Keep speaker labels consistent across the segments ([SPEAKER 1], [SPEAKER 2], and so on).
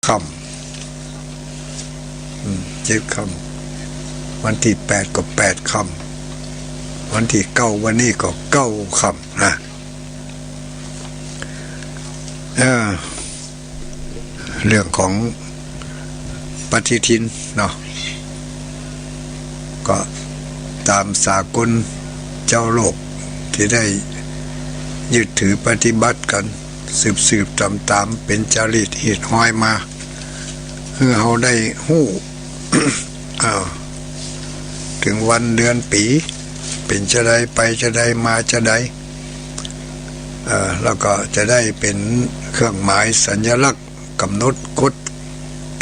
[SPEAKER 1] ค่ำ7 ค่ำวันที่8ก็8 ค่ำวันที่9วันนี้ก็9 ค่ำนะเรื่องของปฏิทินเนาะก็ตามสากลเจ้าโลกที่ได้ยึดถือปฏิบัติกันสืบตามเป็นจารีตหีดห้อยมาเพื่อเราได้ฮู้ ถึงวันเดือนปีเป็นจะได้ไปจะได้มาจะได้แล้วก็จะได้เป็นเครื่องหมายสัญลักษณ์กำหนดกฎ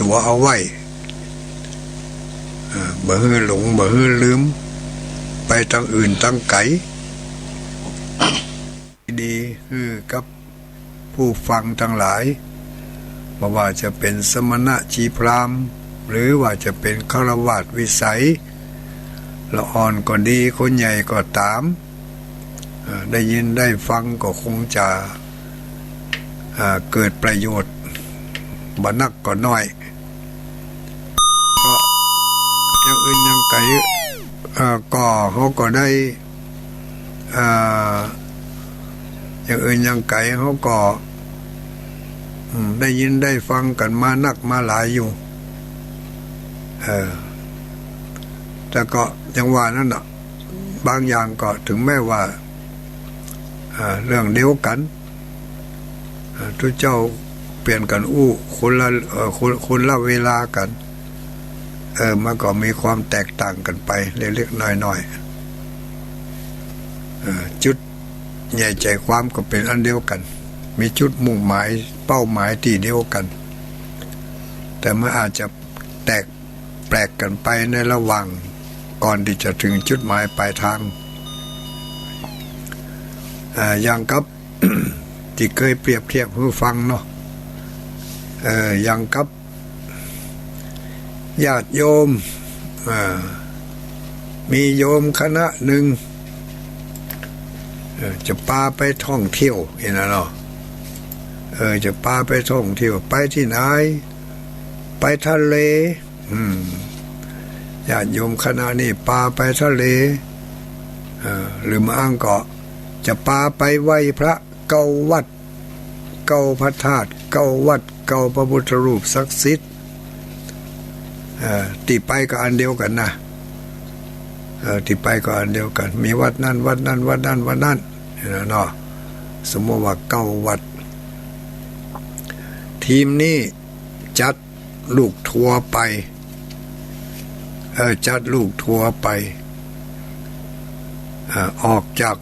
[SPEAKER 1] ตัวเอาไว้บ่ฮื้อหลงบ่ฮื้อลืมไปทางอื่นทางไกลดีคือกับผู้ฟังทั้งหลายบ่ว่าจะเป็นสมณะชีพราหมณ์หรือว่าจะเป็นฆราวาสวิสัยละอ่อนก็ดีคนใหญ่ก็ตามได้ยินได้ฟังก็คงจะเกิดประโยชน์บ่นักก็น้อยก็อย่างอื่นอย่างไกลก็เขาก็ได้อย่างอื่นอย่างไกลเขาก็ได้ยินได้ฟังกันมานักมาหลายอยู่แต่ก็ยังว่านั่นน่ะบางอย่างก็ถึงแม้ว่าเรื่องเดียวกันทุกเจ้าเปลี่ยนกันคนละเวลากันมันก็มีความแตกต่างกันไปเล็กๆน้อยๆจุดใหญ่ใจความก็เป็นอันเดียวกันมีจุดมุ่งหมายเป้าหมายที่เดียวกันแต่มันอาจจะแปลกกันไปในระหว่างก่อนที่จะถึงจุดหมายปลายทางอย่างกับ ที่เคยเปรียบเทียบให้ฟังเนาะอย่างกับญาติโยมมีโยมคณะหนึ่งจะพาไปท่องเที่ยวเห็นเนาะจะพาไปท่องเที่ยวไปที่ไหนไปทะเลญาติโยมคณะนี้พาไปทะเลหรือมาอ้างก็จะพาไปไหว้พระเก้าวัดเก้าพระธาตุเก้าวัดเก้าพระพุทธรูปศักดิ์สิทธิ์ที่ไปก็อันเดียวกันนะที่ไปก็อันเดียวกันมีวัดนั้นวัดนั้นวัดนั้นวัดนั้นเนาะสมมติว่าเก้าวัดทีมนี้จัดลูกทัวร์ไปจัดลูกทัวร์ไปออกจาก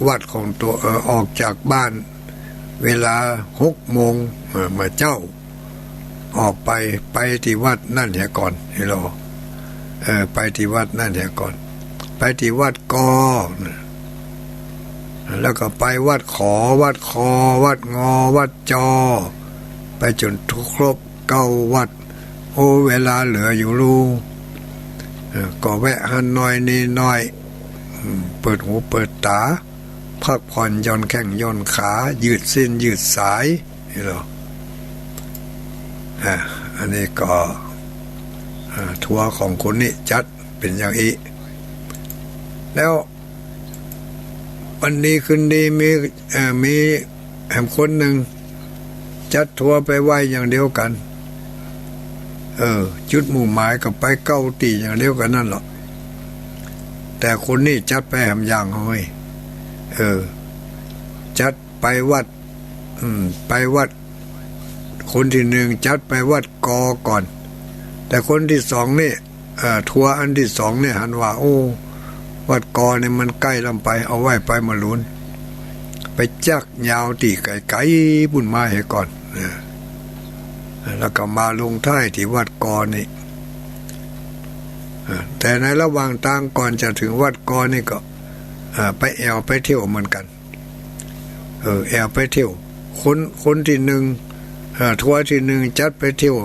[SPEAKER 1] วัดของตัวออกจากบ้านเวลา6 โมงมาเจ้าออกไปที่วัดนั่นแหละก่อนให้เราไปที่วัดนั่นแหละก่อนไปที่วัดกอแล้วก็ไปวัดขอวัดคอวัดงอวัดจอไปจนทุกครบ9 วัดโอ้เวลาเหลืออยู่รู้ก็แวะหันน้อยนี่น้อยเปิดหูเปิดตาพักผ่อนย่อนแข้งย่อนขายืดเส้นยืดสายนี่หรออันนี้ก็ทัวร์ของคนนี้จัดเป็นอย่างนี้แล้ววันนี้คืนดีมีแห่งคนหนึ่งจัดทัวร์ไปไหว้อย่างเดียวกันจุดมุ่งหมายกับไปเก้าตีอย่างเดียวกันนั่นหรอกแต่คนนี้จัดไปแหมอย่างเฮ้ยจัดไปวัดไปวัดคนที่หนึ่งจัดไปวัดกอก่อนแต่คนที่สองนี่ทัวร์อันที่สองเนี่ยหันว่าโอ้วัดกอเนี่ยมันใกล้ลำไปเอาไว้ไปมาลุ้นไปจักยาวตีไกลๆบุญมาให้ก่อนแล้วก็มาลงท้ายที่วัดกอนี่แต่ในระหว่างทางก่อนจะถึงวัดกอนี่ก็ไปแอวไปเที่ยวเหมือนกันแอวไปเที่ยวคนที่หนึ่งทัวร์ที่หนึ่งจัดไปเที่ยว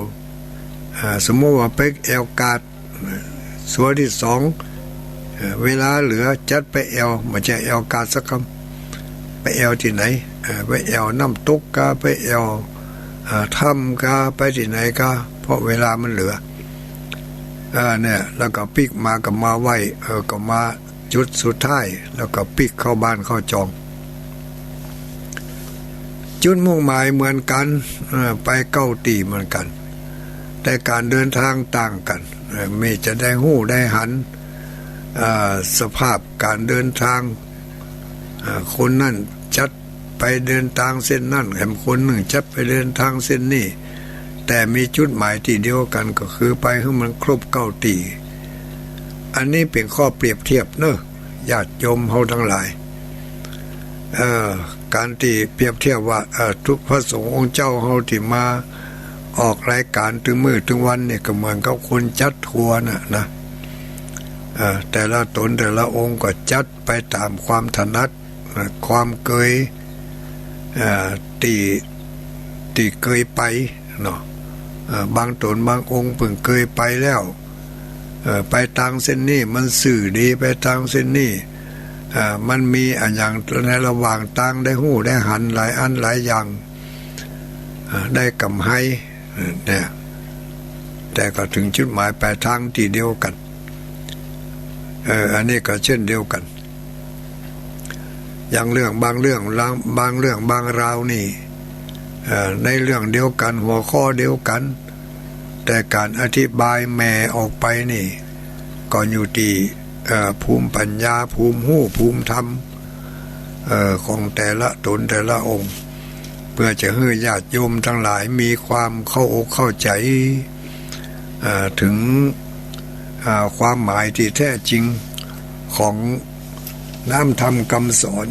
[SPEAKER 1] สมมติว่าไปแอวกาดทัวร์ที่สองเวลาเหลือจัดไปแอวไม่ใช่แอวกาดสักคำไปแอวที่ไหนไปแอวน้ำตกกาไปแอว ทำก็ไปที่ไหนก็เพราะเวลามันเหลือเนี่ยแล้วก็ปิกมากับมาไหวก็มาจุดสุดท้ายแล้วก็ปิกเข้าบ้านเข้าจองจุดมุ่งหมายเหมือนกันไปเก้าตีเหมือนกันแต่การเดินทางต่างกันไม่จะได้หู้ได้หันสภาพการเดินทางคนนั่นจัดไปเดินทางเส้นนั่นแถมคนหนึ่งจัดไปเดินทางเส้นนี้แต่มีจุดหมายที่เดียวกันก็คือไปให้มันครบเก้าตีอันนี้เป็นข้อเปรียบเทียบเนอะญาติโยมเฮาทั้งหลายการที่เปรียบเทียบว่าทุกพระสงฆ์องค์เจ้าเฮาที่มาออกรายการถึงมื้อถึงวันเนี่ยก็เหมือนกับคนจัดทัวร์นะแต่ละตนแต่ละองค์ก็จัดไปตามความถนัดความเคยที่เคยไปเนาะบางตนบางองค์เพิ่งเคยไปแล้วไปทางเส้นนี้มันสื่อดีไปทางเส้นนี้มันมีอย่างในระหว่างทางได้หู้ได้หันหลายอันหลายอย่างได้กำไรเนี่ยแต่ก็ถึงจุดหมายปลายทางที่เดียวกันอันนี้ก็เช่นเดียวกันอย่างเรื่องบางเรื่องบางราวนี่ในเรื่องเดียวกันหัวข้อเดียวกันแต่การอธิบายแม่ออกไปนี่ก็อยู่ที่ภูมิปัญญาภูมิหู้ภูมิธรรมของแต่ละตนแต่ละองค์เพื่อจะให้ญาติโยมทั้งหลายมีความเข้าอกเข้าใจถึงความหมายที่แท้จริงของน้ำธรรมคำสอน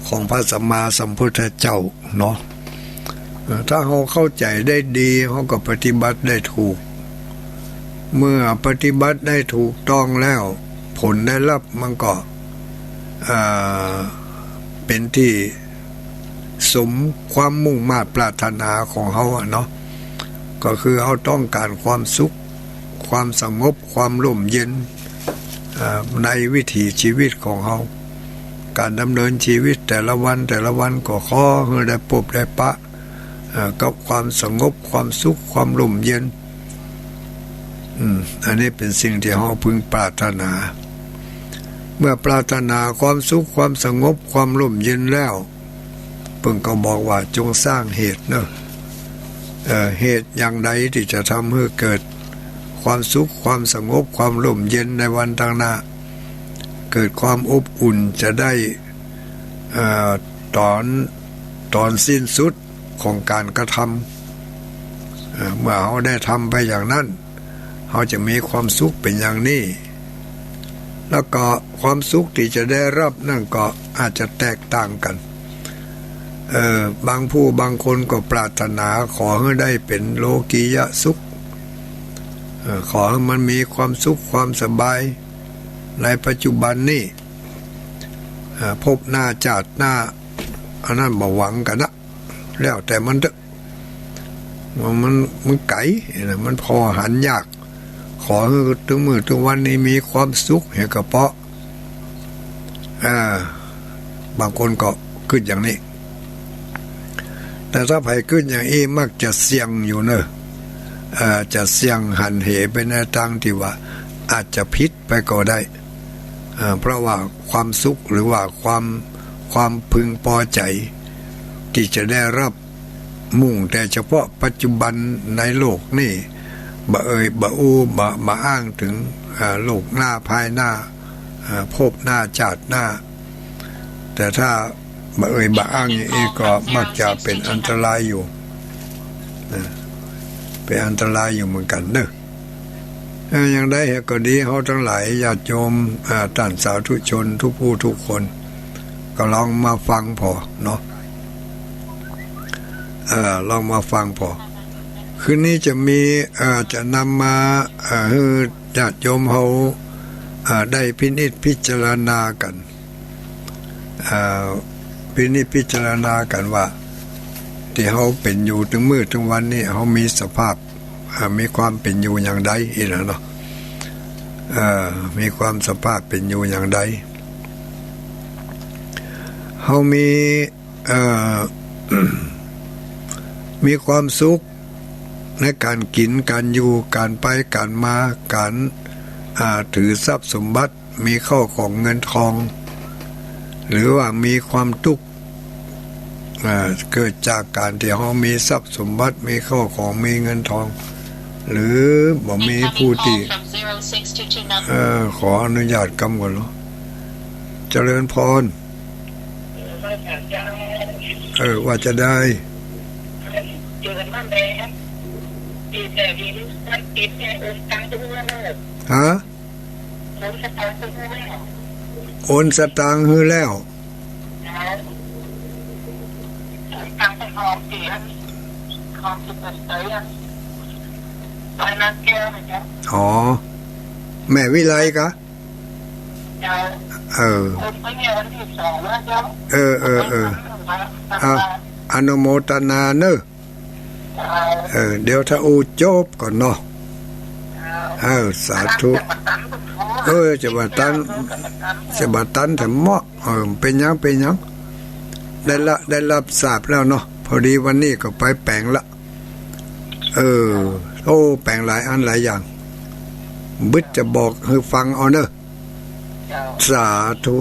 [SPEAKER 1] ของพระสัมมาสัมพุทธเจ้าเนาะถ้าเขาเข้าใจได้ดีเขาก็ปฏิบัติได้ถูกเมื่อปฏิบัติได้ถูกต้องแล้วผลได้รับมันก็เป็นที่สมความมุ่งมา่ปรารถนาของเขาเนาะก็คือเขาต้องการความสุขความสงบความร่มเย็นในวิถีชีวิตของเขาการดำเนินชีวิตแต่ละวันก็ขอให้ได้พบได้ปะกับความสงบความสุขความร่มเย็นอันนี้เป็นสิ่งที่เราพึงปรารถนาเมื่อปรารถนาความสุขความสงบความร่มเย็นแล้วเพิ่งก็บอกว่าจงสร้างเหตุเนอะเหตุอย่างใดที่จะทำให้เกิดความสุขความสงบความร่มเย็นในวันข้างหน้าเกิดความอบอุ่นจะได้ตอนสิ้นสุดของการกระทำเมื่อเขาได้ทำไปอย่างนั้นเขาจะมีความสุขเป็นอย่างนี้แล้วก็ความสุขที่จะได้รับนั่นก็อาจจะแตกต่างกันบางผู้บางคนก็ปรารถนาขอให้ได้เป็นโลกียสุขขอให้มันมีความสุขความสบายในปัจจุบันนี้พบหน้าจาดหน้าอันนั้นบ่หวังกันนะแล้วแต่มันเถอะมันไกลมันพอหันยากขอให้ถึงมื้อถึงวันนี้มีความสุขเห็นกระเพาะบางคนก็คิดอย่างนี้แต่ถ้าใครคิดอย่างนี้มักจะเสี่ยงอยู่เนอะจะเสี่ยงหันเหไปในทางที่ว่าอาจจะผิดไปก็ได้เพราะว่าความสุขหรือว่าความพึงพอใจที่จะได้รับมุ่งแต่เฉพาะปัจจุบันในโลกนี่บ่อ้างถึงโลกหน้าภายหน้าพบหน้าจาดหน้าแต่ถ้าบ่อ้างอย่างนี้ก็มักจะเป็นอันตรายอยู่เป็นอันตรายอยู่เหมือนกันเนอะอย่างใดเหตุก็ดีเขาทั้งหลายญาติโยมท่านสาธุชนทุกผู้ทุกคนก็ลองมาฟังพอเนาะลองมาฟังพอคืนนี้จะมีจะนำมาให้ญาติโยมเขาได้พินิจพิจารณากันพินิจพิจารณากันว่าที่เขาเป็นอยู่ถึงมื้อถึงวันนี้เขามีสภาพมีความเป็นอยู่อย่างใดอีกแล้วเนาะมีความสภาพเป็นอยู่อย่างใดเขามี มีความสุขในการกินการอยู่การไปการมาการถือทรัพย์สมบัติมีเข้าของเงินทอง หรือว่ามีความทุกข์เกิดจากการที่เขามีทรัพย์สมบัติมีเข้าของมีเงินทอง หรือบ่มีผู้ที่ขออนุญาตกำก่อนเหรอเจริญพรว่าจะได้
[SPEAKER 2] เจอกันบ้านแดงปีแต่ปีนี้มันติดเนี่ยโอนตังค์ตัวแล้ว
[SPEAKER 1] ฮะ
[SPEAKER 2] โอนสตางค์ตัวแล้ว
[SPEAKER 1] โอนสตางค์ให้แล้ว
[SPEAKER 2] ตังค์ไปหอมเตียนหอมสุดเตียนตอนนั้นแก้วนะครับ
[SPEAKER 1] อ๋อแม่วิไลกะ
[SPEAKER 2] คนไปเนี่ยวันที่2แล้วเจ้
[SPEAKER 1] าอนุโมทนาเนอะเดี๋ยวถ้าอูจบก่อนเนาะสาธุจะบัตันแต่เหมาะเป็นยังได้รับทราบแล้วเนาะพอดีวันนี้ก็ไปแปลงละแปลงหลายอันหลายอย่างบึดจะบอกให้ฟังเอาเนอะสาธุ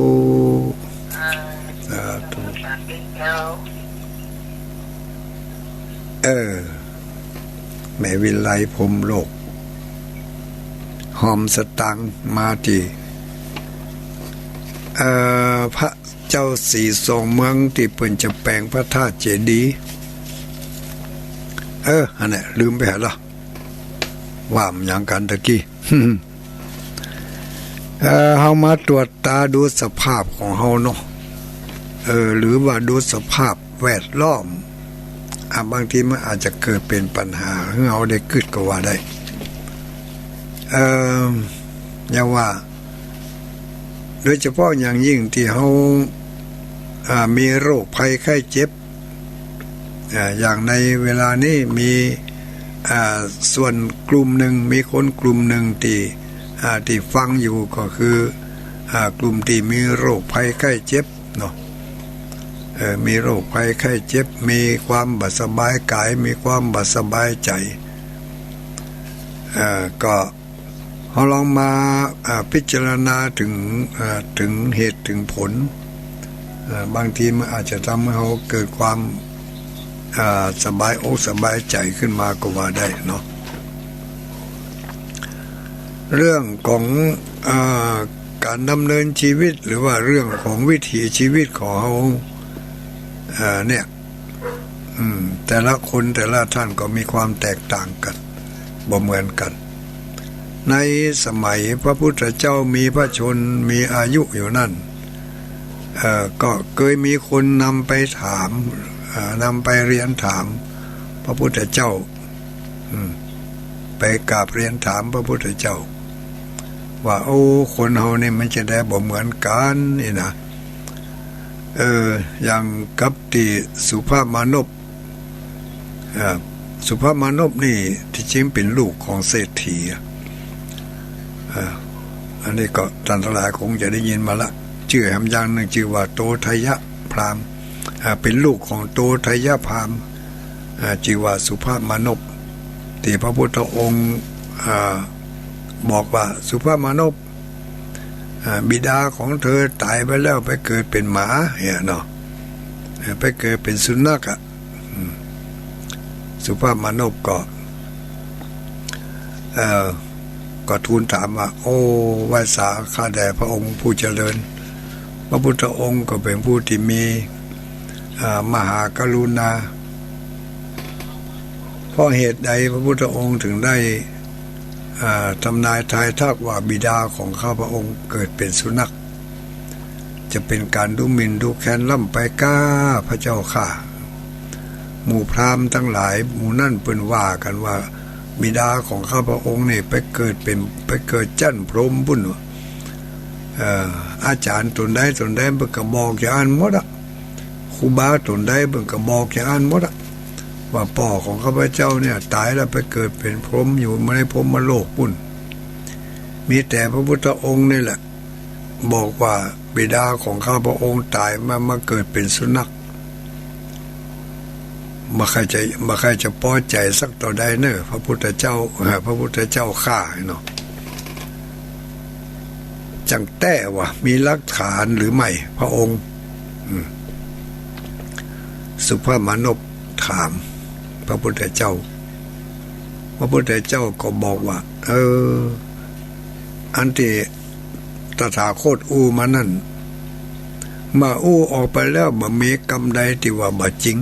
[SPEAKER 1] แม่วิไลพรหมโลกหอมสตังมาที่พระเจ้าสีทรงเมืองที่เปิ่นจะแปลงพระธาตุเจดีย์อันนี้ลืมไปหาละว่ามันอย่างกันตะกี้เฮามาตรวจตาดูสภาพของเฮาเนาะหรือว่าดูสภาพแวดล้อมบางทีมันอาจจะเกิดเป็นปัญหาให้เราได้คิดก็ว่าได้อย่างว่าโดยเฉพาะอย่างยิ่งที่เรามีโรคภัยไข้เจ็บอย่างในเวลานี้มีส่วนกลุ่มหนึ่งมีคนกลุ่มหนึ่งที่ฟังอยู่ก็คือกลุ่มที่มีโรคภัยไข้เจ็บเนาะมีโรคภัยไข้เจ็บมีความบ่สบายกายมีความบ่สบายใจก็เราลองมาพิจารณาถึงเหตุถึงผลบางทีมันอาจจะทำให้เราเกิดความสบายอกสบายใจขึ้นมาก็ว่าได้เนาะเรื่องของการดำเนินชีวิตหรือว่าเรื่องของวิถีชีวิตของเราเนี่ยแต่ละคนแต่ละท่านก็มีความแตกต่างกันบ่เหมือนกันในสมัยพระพุทธเจ้ามีพระชนมีอายุอยู่นั่นก็เคยมีคนนำไปถามนำไปเรียนถามพระพุทธเจ้าไปกราบเรียนถามพระพุทธเจ้าว่าคนเฮานี่มันจะได้บ่เหมือนกันนี่นะอย่างกับที่สุภาพมานพสุภาพมานพนี่ที่จริงเป็นลูกของเศรษฐีอันนี้ก็ท่านทั้งหลายคงจะได้ยินมาละชื่ออย่างหนึ่งชื่อว่าโตทัยพราหมณ์เป็นลูกของโตทัยพราหมณ์ชื่อว่าสุภาพมานพที่พระพุทธองค์บอกว่าสุภาพมานพบิดาของเธอตายไปแล้วไปเกิดเป็นหมาเนาะไปเกิดเป็นสุนัขสุภาพมานพก็ทูลถามว่าไหว้สาข้าแด่พระองค์ผู้เจริญพระพุทธองค์ก็เป็นผู้ที่มีมหากรุณาเพราะเหตุใดพระพุทธองค์ถึงได้ทำนายทายทักว่าบิดาของข้าพระองค์เกิดเป็นสุนัขจะเป็นการดูหมิ่นดูแคลนล่ำไปก้าพระเจ้าข้าหมู่พราหมณ์ทั้งหลายหมู่นั่นเปิ้นว่ากันว่าบิดาของข้าพระองค์นี่ไปเกิดจั่นพรหมบุญอาจารย์ตนใดเพิ่นก็บอกอย่างนั้นหมดครูบาตนใดเพิ่นก็บอกอย่างนั้นหมดว่าพ่อของข้าพเจ้าเนี่ยตายแล้วไปเกิดเป็นพรหมอยู่ในพรหมโลกปุ่นมีแต่พระพุทธองค์นี่แหละบอกว่าบิดาของข้าพระองค์ตายมาเกิดเป็นสุนัข มาใครจะพอใจสักต่อใดเนอะพระพุทธเจ้าข้าเนาะจังแต่ว่ามีหลักฐานหรือไม่พระองค์สุภามานพถามพระพุทธเจ้าก็บอกว่าอันที่ตถาคตอู้มานั่นมาอู้ออกไปแล้วมามีกรรมใดที่ว่าบ่จริง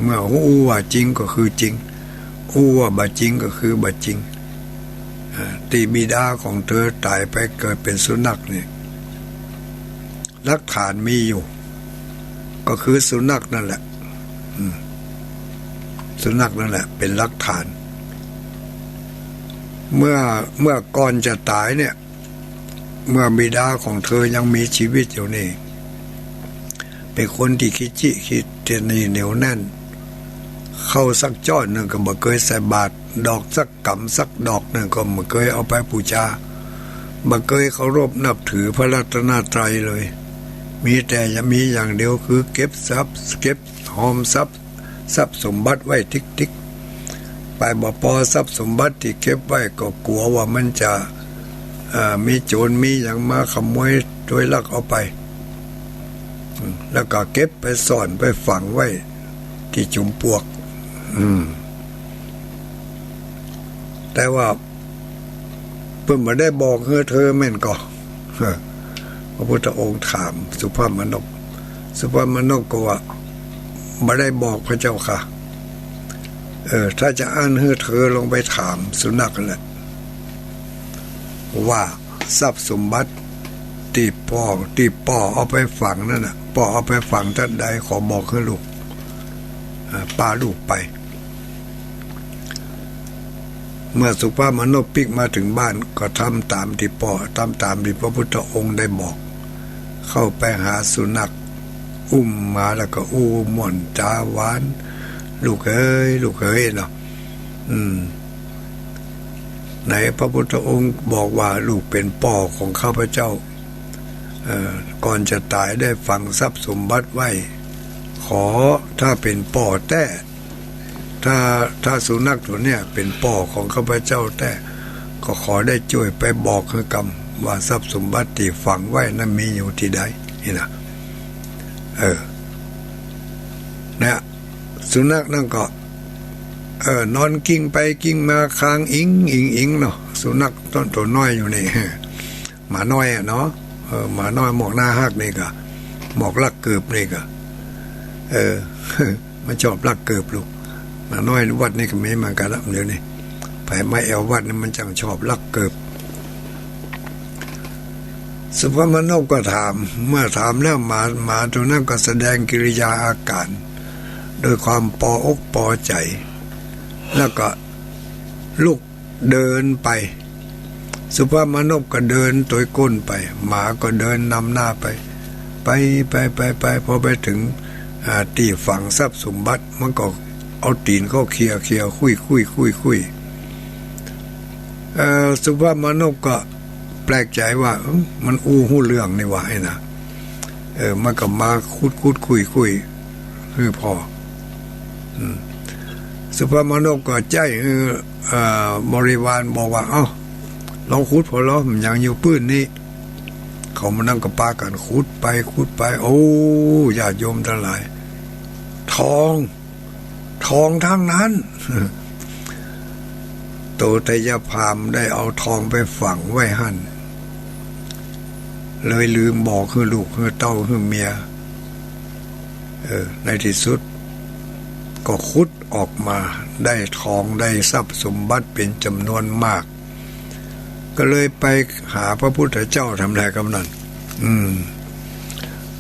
[SPEAKER 1] เมื่ออู้ว่าจริงก็คือจริงอู้ว่าบ่จริงก็คือบ่จริงตีบิดาของเธอตายไปเกิดเป็นสุนัขเนี่ยหลักฐานมีอยู่ก็คือสุนัขนั่นแหละสุนัขนั่นแหละเป็นหลักฐานเมื่อก่อนจะตายเนี่ยเมื่อบิดาของเธอยังมีชีวิตอยู่นี่เป็นคนที่คิดเจนีเหนียวแน่นเข้าสักจ้อนหนึ่งก็บ่เคยใส่บาตรดอกสักกำสักดอกหนึ่งก็บ่เคยเอาไปบูชาบ่เคยเคารพนับถือพระรัตนตรัยเลยมีแต่จะมีอย่างเดียวคือเก็บทรัพย์เก็บหอมทรัพย์สมบัติไว้ทิกไปบ่พอทรัพย์สมบัติที่เก็บไว้ก็กลัวว่ามันจะมีโจรมีอย่างมาขโมยโดยลักเอาไปแล้วก็เก็บไปซ่อนไปฝังไว้ที่จุมปวกแต่ว่าเพิ่นบ่ได้บอกเธอแม่นก็พระพุทธองค์ถามสุภามนพก็ว่าบ่ได้บอกพระเจ้าค่ะถ้าจะอ่านเธอลงไปถามสุนัขแหละว่าทรัพย์สมบัติที่พ่อเอาไปฝังนั่นน่ะพ่อเอาไปฝังท่านใดขอบอกให้ลูกป้าลูกไปเมื่อสุภามนพปิกมาถึงบ้านก็ทำตามที่พ่อทำตามที่พระพุทธองค์ได้บอกเข้าไปหาสุนัขอุ้มมาแล้วก็อู้ม่วนจาหวานลูกเอ้ยเนาะไหนพระพุทธองค์บอกว่าลูกเป็นพ่อของข้าพเจ้าก่อนจะตายได้ฝังทรัพย์สมบัติไว้ขอถ้าเป็นพ่อแต่ถ้าสุนัขตัวเนี้ยเป็นพ่อของข้าพเจ้าแต่ก็ขอได้ช่วยไปบอกคือกรรมว่าทรัพย์สมบัติที่ฝังไว้นั้นมีอยู่ที่ใดนี่นะเนี่ยสุนัขนั่นก็นอนกิ้งไปกิ้งมาค้างอิงเนาะสุนัขต้นตัวน้อยอยู่นี่หมาน้อยเนาะหมาน้อยหมอกหน้าหักนี่ก็หมอกลักเกือบนี่ก็มันชอบลักเกือบลูกหมาน้อยวัดนี่ก็มีเหมือนกันละเดี๋ยวนี้ไปไม่แอววัดนี่มันจังชอบลักเกือบสุภามนพก็ถามเมื่อถามแล้วหมาตัวนั้นก็แสดงกิริยาอาการโดยความปอกปอใจแล้วก็ลูกเดินไปสุภามนพก็เดินตัวก้นไปหมาก็เดินนำหน้าไปพอไปถึงที่ฝังทรัพย์สมบัติมันก็เอาตีนเข้าเคลียคุยสุภามนพก็แปลกใจว่ามันอู้หู้เรื่องนี่วะไอ้นะมันก็มาคุยคือพอสุภามนพก็ใจบริวารบอกว่าลองขุดพอแล้วมันยังอยู่ปื้นนี่เขามานั่งกับปากันขุดไปโอ้ญาติโยมทั้งหลายทองทั้งนั้นโตแต่ยาพามได้เอาทองไปฝังไว้หั่นเลยลืมบอกคือลูกคือเต้าคือเมียในที่สุดก็ขุดออกมาได้ทองได้ทรัพย์สมบัติเป็นจำนวนมากก็เลยไปหาพระพุทธเจ้าทำไรกับนั้น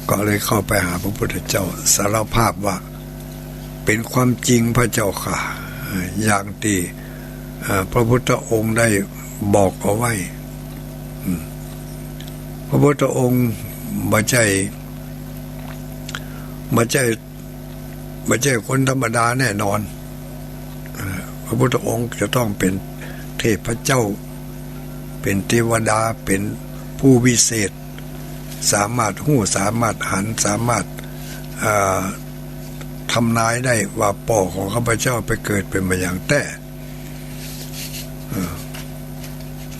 [SPEAKER 1] ก็เลยเข้าไปหาพระพุทธเจ้าสารภาพว่าเป็นความจริงพระเจ้าค่ะอย่างที่พระพุทธองค์ได้บอกเอาไว้พระพุทธองค์ไม่ใช่คนธรรมดาแน่นอนพระพุทธองค์จะต้องเป็นเทพเจ้าเป็นเทวดาเป็นผู้วิเศษสามารถหู้สามารถหันสามารถท ทำนายได้ว่าป่อของข้าพเจ้าไปเกิดเป็นมาอย่างแต่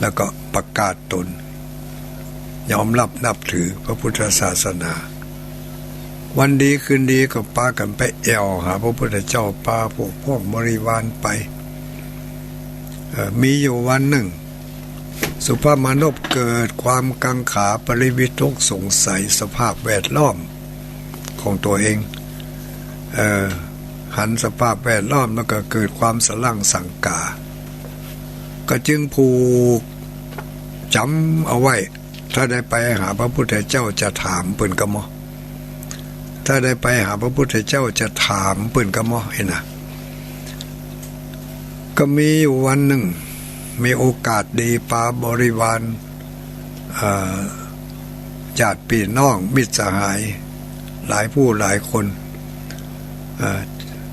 [SPEAKER 1] แล้วก็ประกาศตนยอมรับนับถือพระพุทธศาสนาวันดีคืนดีก็พากันไปแอวหาพระพุทธเจ้าพาพวกบริวารไปมีอยู่วันหนึ่งสุภาพมานพเกิดความกังขาปริวิตกสงสัยสภาพแวดล้อมของตัวเองหันสภาพแวดล้อมแล้วก็เกิดความสลั่งสังกาก็จึงผูกจำเอาไว้ถ้าได้ไปหาพระพุทธเจ้าจะถามเปิ่นกะมอถ้าได้ไปหาพระพุทธเจ้าจะถามเปิ่นกะมอเห็นนะก็มีอยู่วันหนึ่งมีโอกาสดีปาบริวารญาติพี่น้องมิตรสหายหลายผู้หลายคน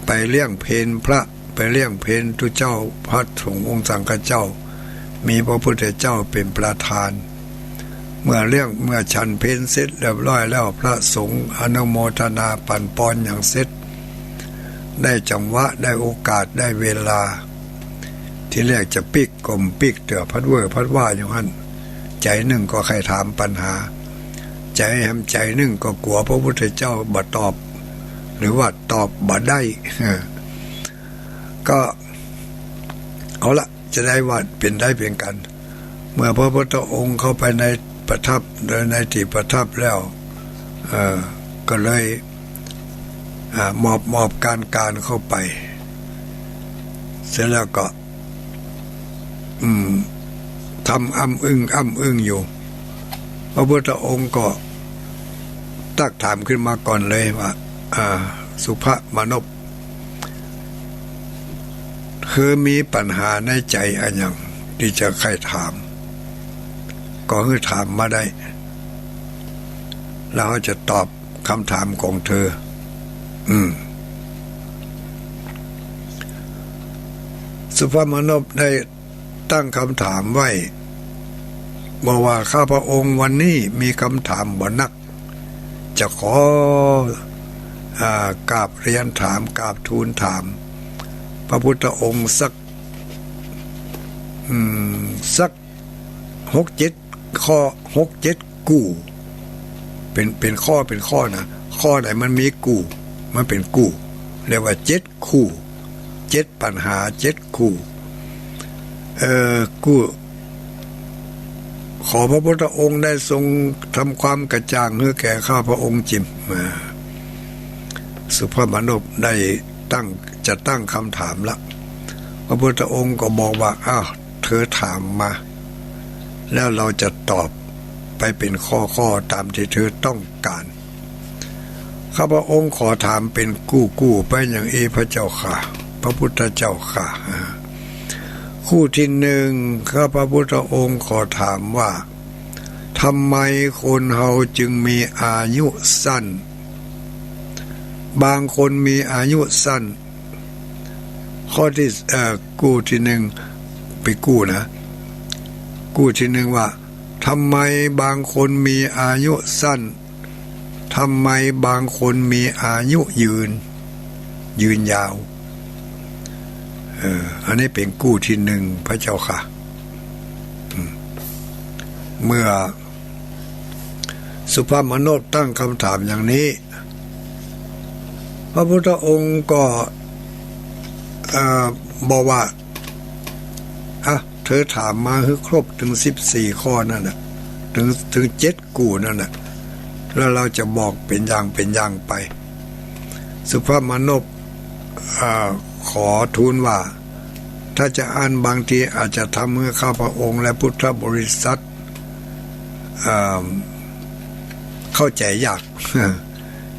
[SPEAKER 1] ไปเลี้ยงเพลพระไปเลี้ยงเพลทุเจ้าพระสงฆ์องค์สังฆเจ้ามีพระพุทธเจ้าเป็นประธานเมื่อฉันเพลเสร็จเรียบร้อยแล้วพระสงฆ์อนุโมทนาปั่นป้อนอย่างเสร็จได้จังหวะได้โอกาสได้เวลาที่แรกจะปิกกลมปิกเตือพัดเวอพัดว่าอย่างนั้นใจหนึ่งก็ใครถามปัญหาใจแหมใจหนึ่งก็กลัวพระพุทธเจ้าบ่ตอบหรือว่าตอบบ่ได้ก็เอาละจะได้ว่าเป็นได้เพียงกันเมื่อพระพุทธองค์เข้าไปในประทับโดยในที่ประทับแล้วก็เลยมอบการเข้าไปเสร็จแล้วก็ทำอ้ำอึ้งอยู่พระพุทธองค์ก็ตักถามขึ้นมาก่อนเลยว่าสุภมานพคือมีปัญหาในใจอันยังที่จะใครถามก็ให้ถามมาได้แล้วจะตอบคำถามของเธอสุภมานพได้ตั้งคำถามไว้บอกว่าข้าพระองค์วันนี้มีคำถามบ่นักจะขอกราบเรียนถามกราบทูลถามพระพุทธองค์สัก6-7 ข้อ6-7กู้เป็นข้อนะข้อไหนมันมีกู้มันเป็นกู้เรียกว่า7คู่7ปัญหา7คู่กู้ขอพระพุทธองค์ได้ทรงทำความกระจ่างให้แก่ข้าพระองค์จิมสุภมานพได้จะตั้งคำถามละพระพุทธองค์ก็บอกว่าเธอถามมาแล้วเราจะตอบไปเป็นข้อตามที่เธอต้องการข้าพระองค์ขอถามเป็นกู้ไปอย่างพระเจ้าค่ะพระพุทธเจ้าค่ะคู่ที่หนึ่งข้าพระพุทธองค์ขอถามว่าทำไมคนเฮาจึงมีอายุสั้นบางคนมีอายุสั้นข้อที่กู้ที่หนึ่งไปกู้นะกู้ที่หนึ่งว่าทำไมบางคนมีอายุสั้นทำไมบางคนมีอายุยืนยาวอันนี้เป็นกู้ที่หนึ่งพระเจ้าค่ะเมื่อสุภมานพตั้งคำถามอย่างนี้พระพุทธองค์ก็บอกว่าเธอถามมาให้ครบถึง14ข้อนั่นน่ะถึง7กู้นั่นน่ะแล้วเราจะบอกเป็นอย่างไปสุภมานพขอทูลว่าถ้าจะอ่านบางทีอาจจะทำให้ข้าพระองค์และพุทธบริษัทเข้าใจยาก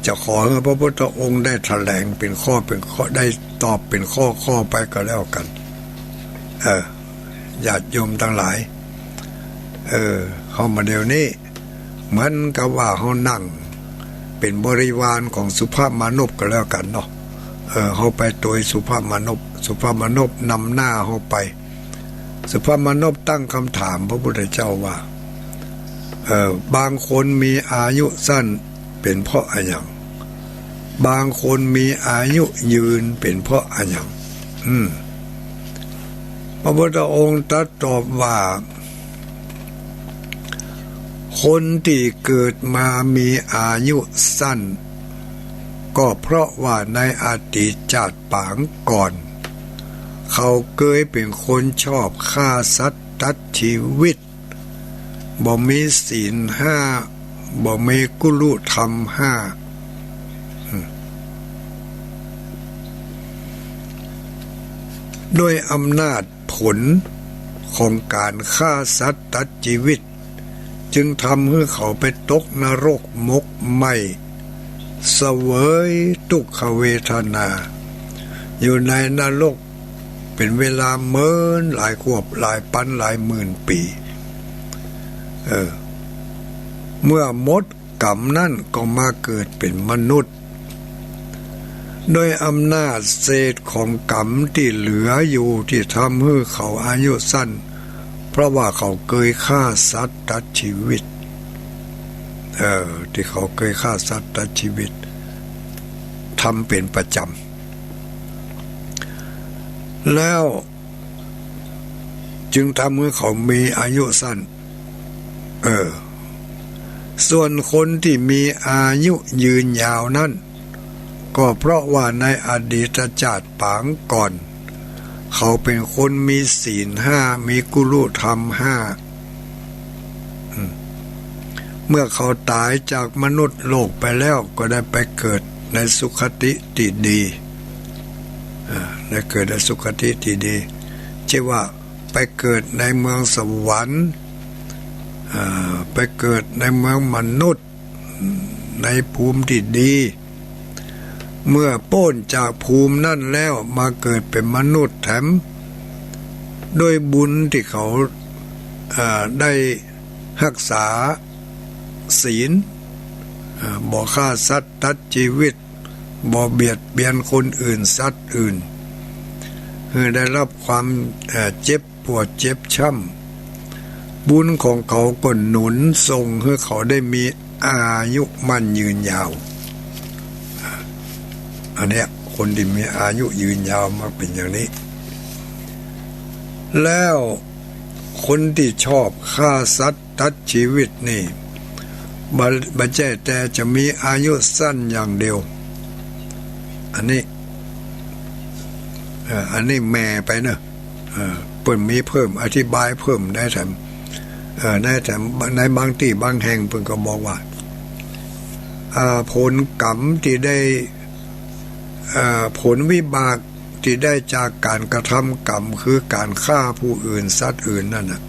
[SPEAKER 1] จะขอให้พระพุทธองค์ได้แถลงเป็นข้อได้ตอบเป็นข้อไปก็แล้วกันญาติโยมทั้งหลายเข้ามาเดี๋ยวนี้เหมือนกับว่าเขานั่งเป็นบริวารของสุภมานพก็แล้วกันเนาะเขาไปตัวสุภมานพนำหน้าเขาไปสุภมานพตั้งคำถามพระพุทธเจ้าว่าบางคนมีอายุสั้นเป็นเพราะอะไรอย่าง บางคนมีอายุยืนเป็นเพราะอะไรพระพุทธองค์ตรัสตอบว่าคนที่เกิดมามีอายุสั้นก็เพราะว่าในอดีตชาติปางก่อนเขาเคยเป็นคนชอบฆ่าสัตว์ตัดชีวิตบ่มีศีลห้าบ่มีกุลุธรรมห้าด้วยอำนาจผลของการฆ่าสัตว์ตัดชีวิตจึงทำให้เขาไปตกนรกมกไหม้เสวยทุกขเวทนาอยู่ในนรกเป็นเวลาเมินหลายขวบหลายพันหลายหมื่นปีเมื่อหมดกรรมนั่นก็มาเกิดเป็นมนุษย์โดยอำนาจเศษของกรรมที่เหลืออยู่ที่ทำให้เขาอายุสั้นเพราะว่าเขาเคยฆ่าสัตว์ตัดชีวิตที่เขาเคยฆ่าสัตว์ตัดชีวิตทำเป็นประจำแล้วจึงทำให้เขามีอายุสั้นส่วนคนที่มีอายุยืนยาวนั้นก็เพราะว่าในอดีตชาติปางก่อนเขาเป็นคนมีศีลห้ามีกุลุธรรมห้าเมื่อเขาตายจากมนุษย์โลกไปแล้วก็ได้ไปเกิดในสุคติที่ดีได้เกิดในสุคติที่ดีเช่นว่าไปเกิดในเมืองสวรรค์ไปเกิดในเมืองมนุษย์ในภูมิที่ดีเมื่อพ้นจากภูมินั่นแล้วมาเกิดเป็นมนุษย์แถมด้วยบุญที่เขาได้รักษาศีลบ่ฆ่าสัตว์ตัดชีวิตบ่เบียดเบียนคนอื่นสัตว์อื่นได้รับความเจ็บปวดเจ็บช้ำบุญของเขาก็หนุนส่งให้เขาได้มีอายุมั่นยืนยาวอันเนี้ยคนที่มีอายุยืนยาวมักเป็นอย่างนี้แล้วคนที่ชอบฆ่าสัตว์ตัดชีวิตนี่บ่ใช่แต่จะมีอายุสั้นอย่างเดียวอันนี้แม่ไปเนอะเพิ่นมีเพิ่มอธิบายเพิ่มได้แถมในบางที่บางแห่งเพิ่นก็บอกว่าผลกรรมที่ได้ผลวิบากที่ได้จากการกระทำกรรมคือการฆ่าผู้อื่นสัตว์อื่นนั่นน่ะ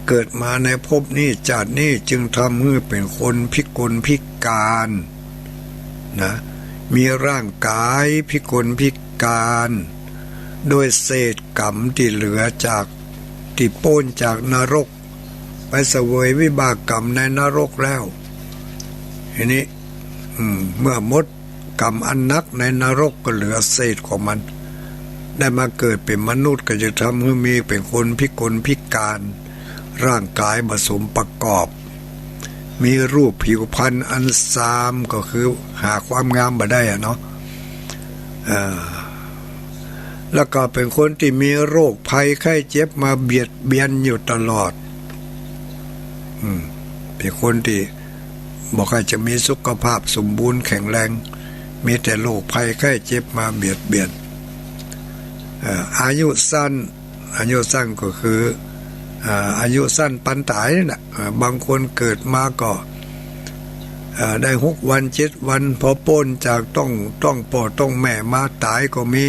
[SPEAKER 1] เกิดมาในภพนี้ชาตินี้จึงทำให้เป็นคนพิกลพิการนะมีร่างกายพิกลพิการโดยเศษกรรมที่เหลือจากที่โป้นจากนรกไปเสวยวิบากกรรมในนรกแล้วทีนี้เมื่อหมดกรรมอันนักในนรกก็เหลือเศษของมันได้มาเกิดเป็นมนุษย์ก็จะทำให้มีเป็นคนพิกลพิการร่างกายผสมประกอบมีรูปผิวพรรณอันซามก็คือหาความงามมาได้เนาะแล้วก็เป็นคนที่มีโรคภัยไข้เจ็บมาเบียดเบียนอยู่ตลอดเป็นคนที่บอกให้จะมีสุขภาพสมบูรณ์แข็งแรงมีแต่โรคภัยไข้เจ็บมาเบียดเบียนอายุสั้นก็คืออายุสั้นปันตายนี่แหละบางคนเกิดมาก็ได้6 วัน7 วันพอพ้นจากต้องพ่อต้องแม่มาตายก็มี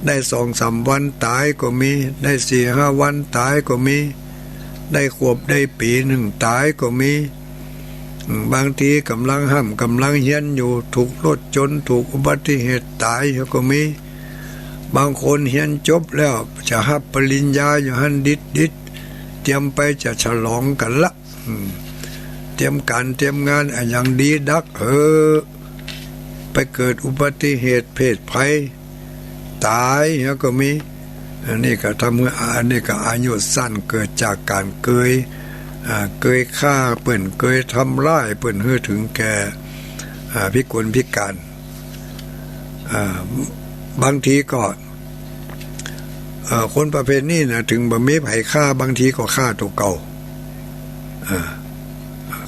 [SPEAKER 1] ได้2-3 วันตายก็มีได้4-5 วันตายก็มีได้ขวบได้ปีหนึ่งตายก็มีบางทีกำลังเฮียนอยู่ถูกรถชนถูกอุบัติเหตุตายก็มีบางคนเฮียนจบแล้วจะรับปริญญาอยู่หันดิดเตรียมไปจะฉลองกันละเตรียมงานอย่างดีดักไปเกิดอุบัติเหตุเพศภัยตายก็มีอันนี้ก็ทำให้อันนี้ก็อายุสั้นเกิดจากการเคยฆ่าเปิ่นเคยทำร้ายเปิ่นให้ถึงแก่ พิกลพิการบางทีก็คนประเภทนี้นะถึงบ่มีไผฆ่าบางทีก็ฆ่าตัวเก่า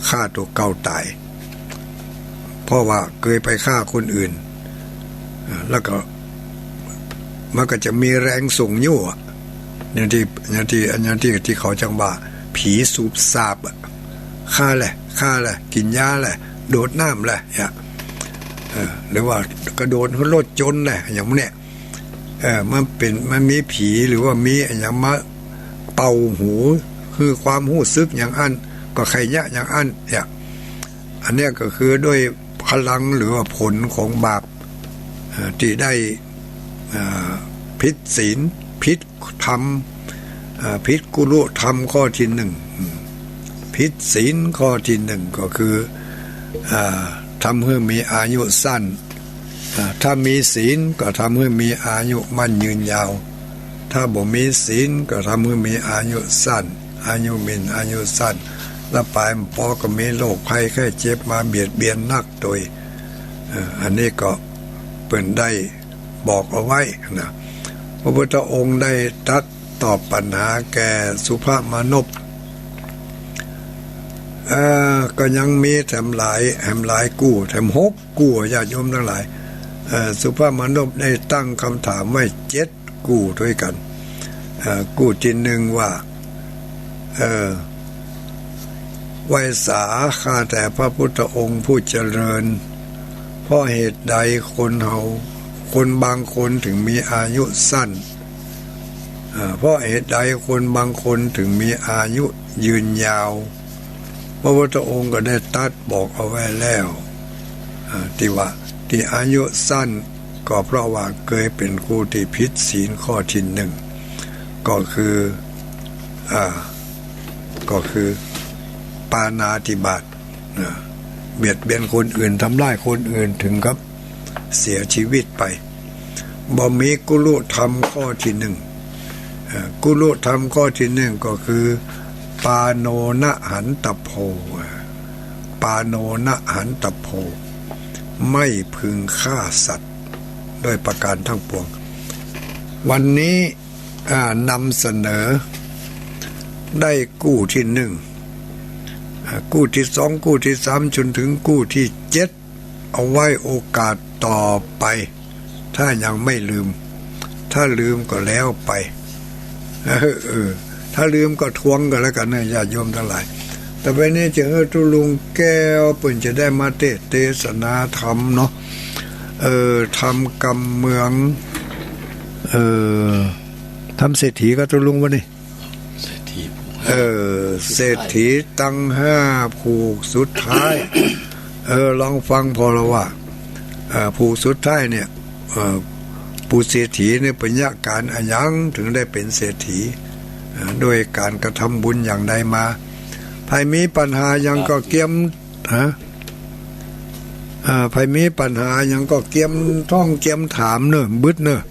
[SPEAKER 1] ฆ่าตัวเก่าตายเพราะว่าเคยไปฆ่าคนอื่นแล้วก็มันก็จะมีแรงส่งยั่วอย่างที่เขาจังว่าผีสูบสาบฆ่าแหละกินยาแหละโดดน้ำแหละหรือว่ากระโดดรถจนแหละอย่างเนี้ยมันมีผีหรือว่ามีอย่างมาเป่าหูคือความหู้ซึกอย่างอันก็ใครยะอย่างอันเนี่ยอันเนี้ยก็คือด้วยพลังหรือว่าผลของบาปที่ได้ผิดศีลผิดธรรมผิดกุลุธรรมข้อที่หนึ่งผิดศีลข้อที่หนึ่งก็คือทำให้มีอายุสั้นถ้ามีศีลก็ทำให้มีอายุมั่นยืนยาวถ้าบ่มีศีลก็ทำให้มีอายุสั้นอายุสั้นและปลายพอก็มีโรคภัยไข้เจ็บมาเบียดเบียนนักโดยอันนี้ก็เปิ่นได้บอกเอาไว้นะพระพุทธองค์ได้ตรัสตอบปัญหาแก่สุภมานพก็ยังมีแถมหลายกู้แถม6กู้ญาติโยมทั้งหลายสุภมานพได้ตั้งคำถามไว้7กู้ด้วยกันกู้ที่หนึ่งว่าไวสาข้าแต่พระพุทธองค์ผู้เจริญเพราะเหตุใดคนบางคนถึงมีอายุสั้นเพราะเหตุใดคนบางคนถึงมีอายุยืนยาวพระพุทธองค์ก็ได้ตรัสบอกเอาไว้แล้วที่อายุสั้นก็เพราะว่าเคยเป็นผู้ที่ผิดศีลข้อที่หนึ่งก็คือปาณาติบาตเบียดเบียนคนอื่นทำร้ายคนอื่นถึงกับเสียชีวิตไปบ่มีกุลุธรรมข้อที่หนึ่งกุลุธรรมข้อที่หนึ่งก็คือปาโนนะหันตโพปาโนนะหันตโพไม่พึงฆ่าสัตว์ด้วยประการทั้งปวงวันนี้นำเสนอได้กู้ที่หนึ่งกู้ที่สองกู้ที่สามจนถึงกู้ที่7เอาไว้โอกาสต่อไปถ้ายังไม่ลืมถ้าลืมก็แล้วไปถ้าลืมก็ทวงกันแล้วกันนะญาติโยมทั้งหลายแต่ไปนี้จะตุลุงแก้วเปิ่นจะได้มาเทศนาธรรมเนาะทำกำเมืองทำเศรษฐีก็ตุลุงวะนี่เศรษฐีตั้ง5ผูกสุดท้ายลองฟังพอละว่าผูกสุดท้ายเนี่ยผู้เศรษฐีเนี่ยเป็นยะการอะยังถึงได้เป็นเศรษฐีด้วยการกระทำบุญอย่างใดมาใครมีปัญหายังก็เกียมใครมีปัญหายังก็เกียมท่องเกียมถามเนอะบึดเนอะ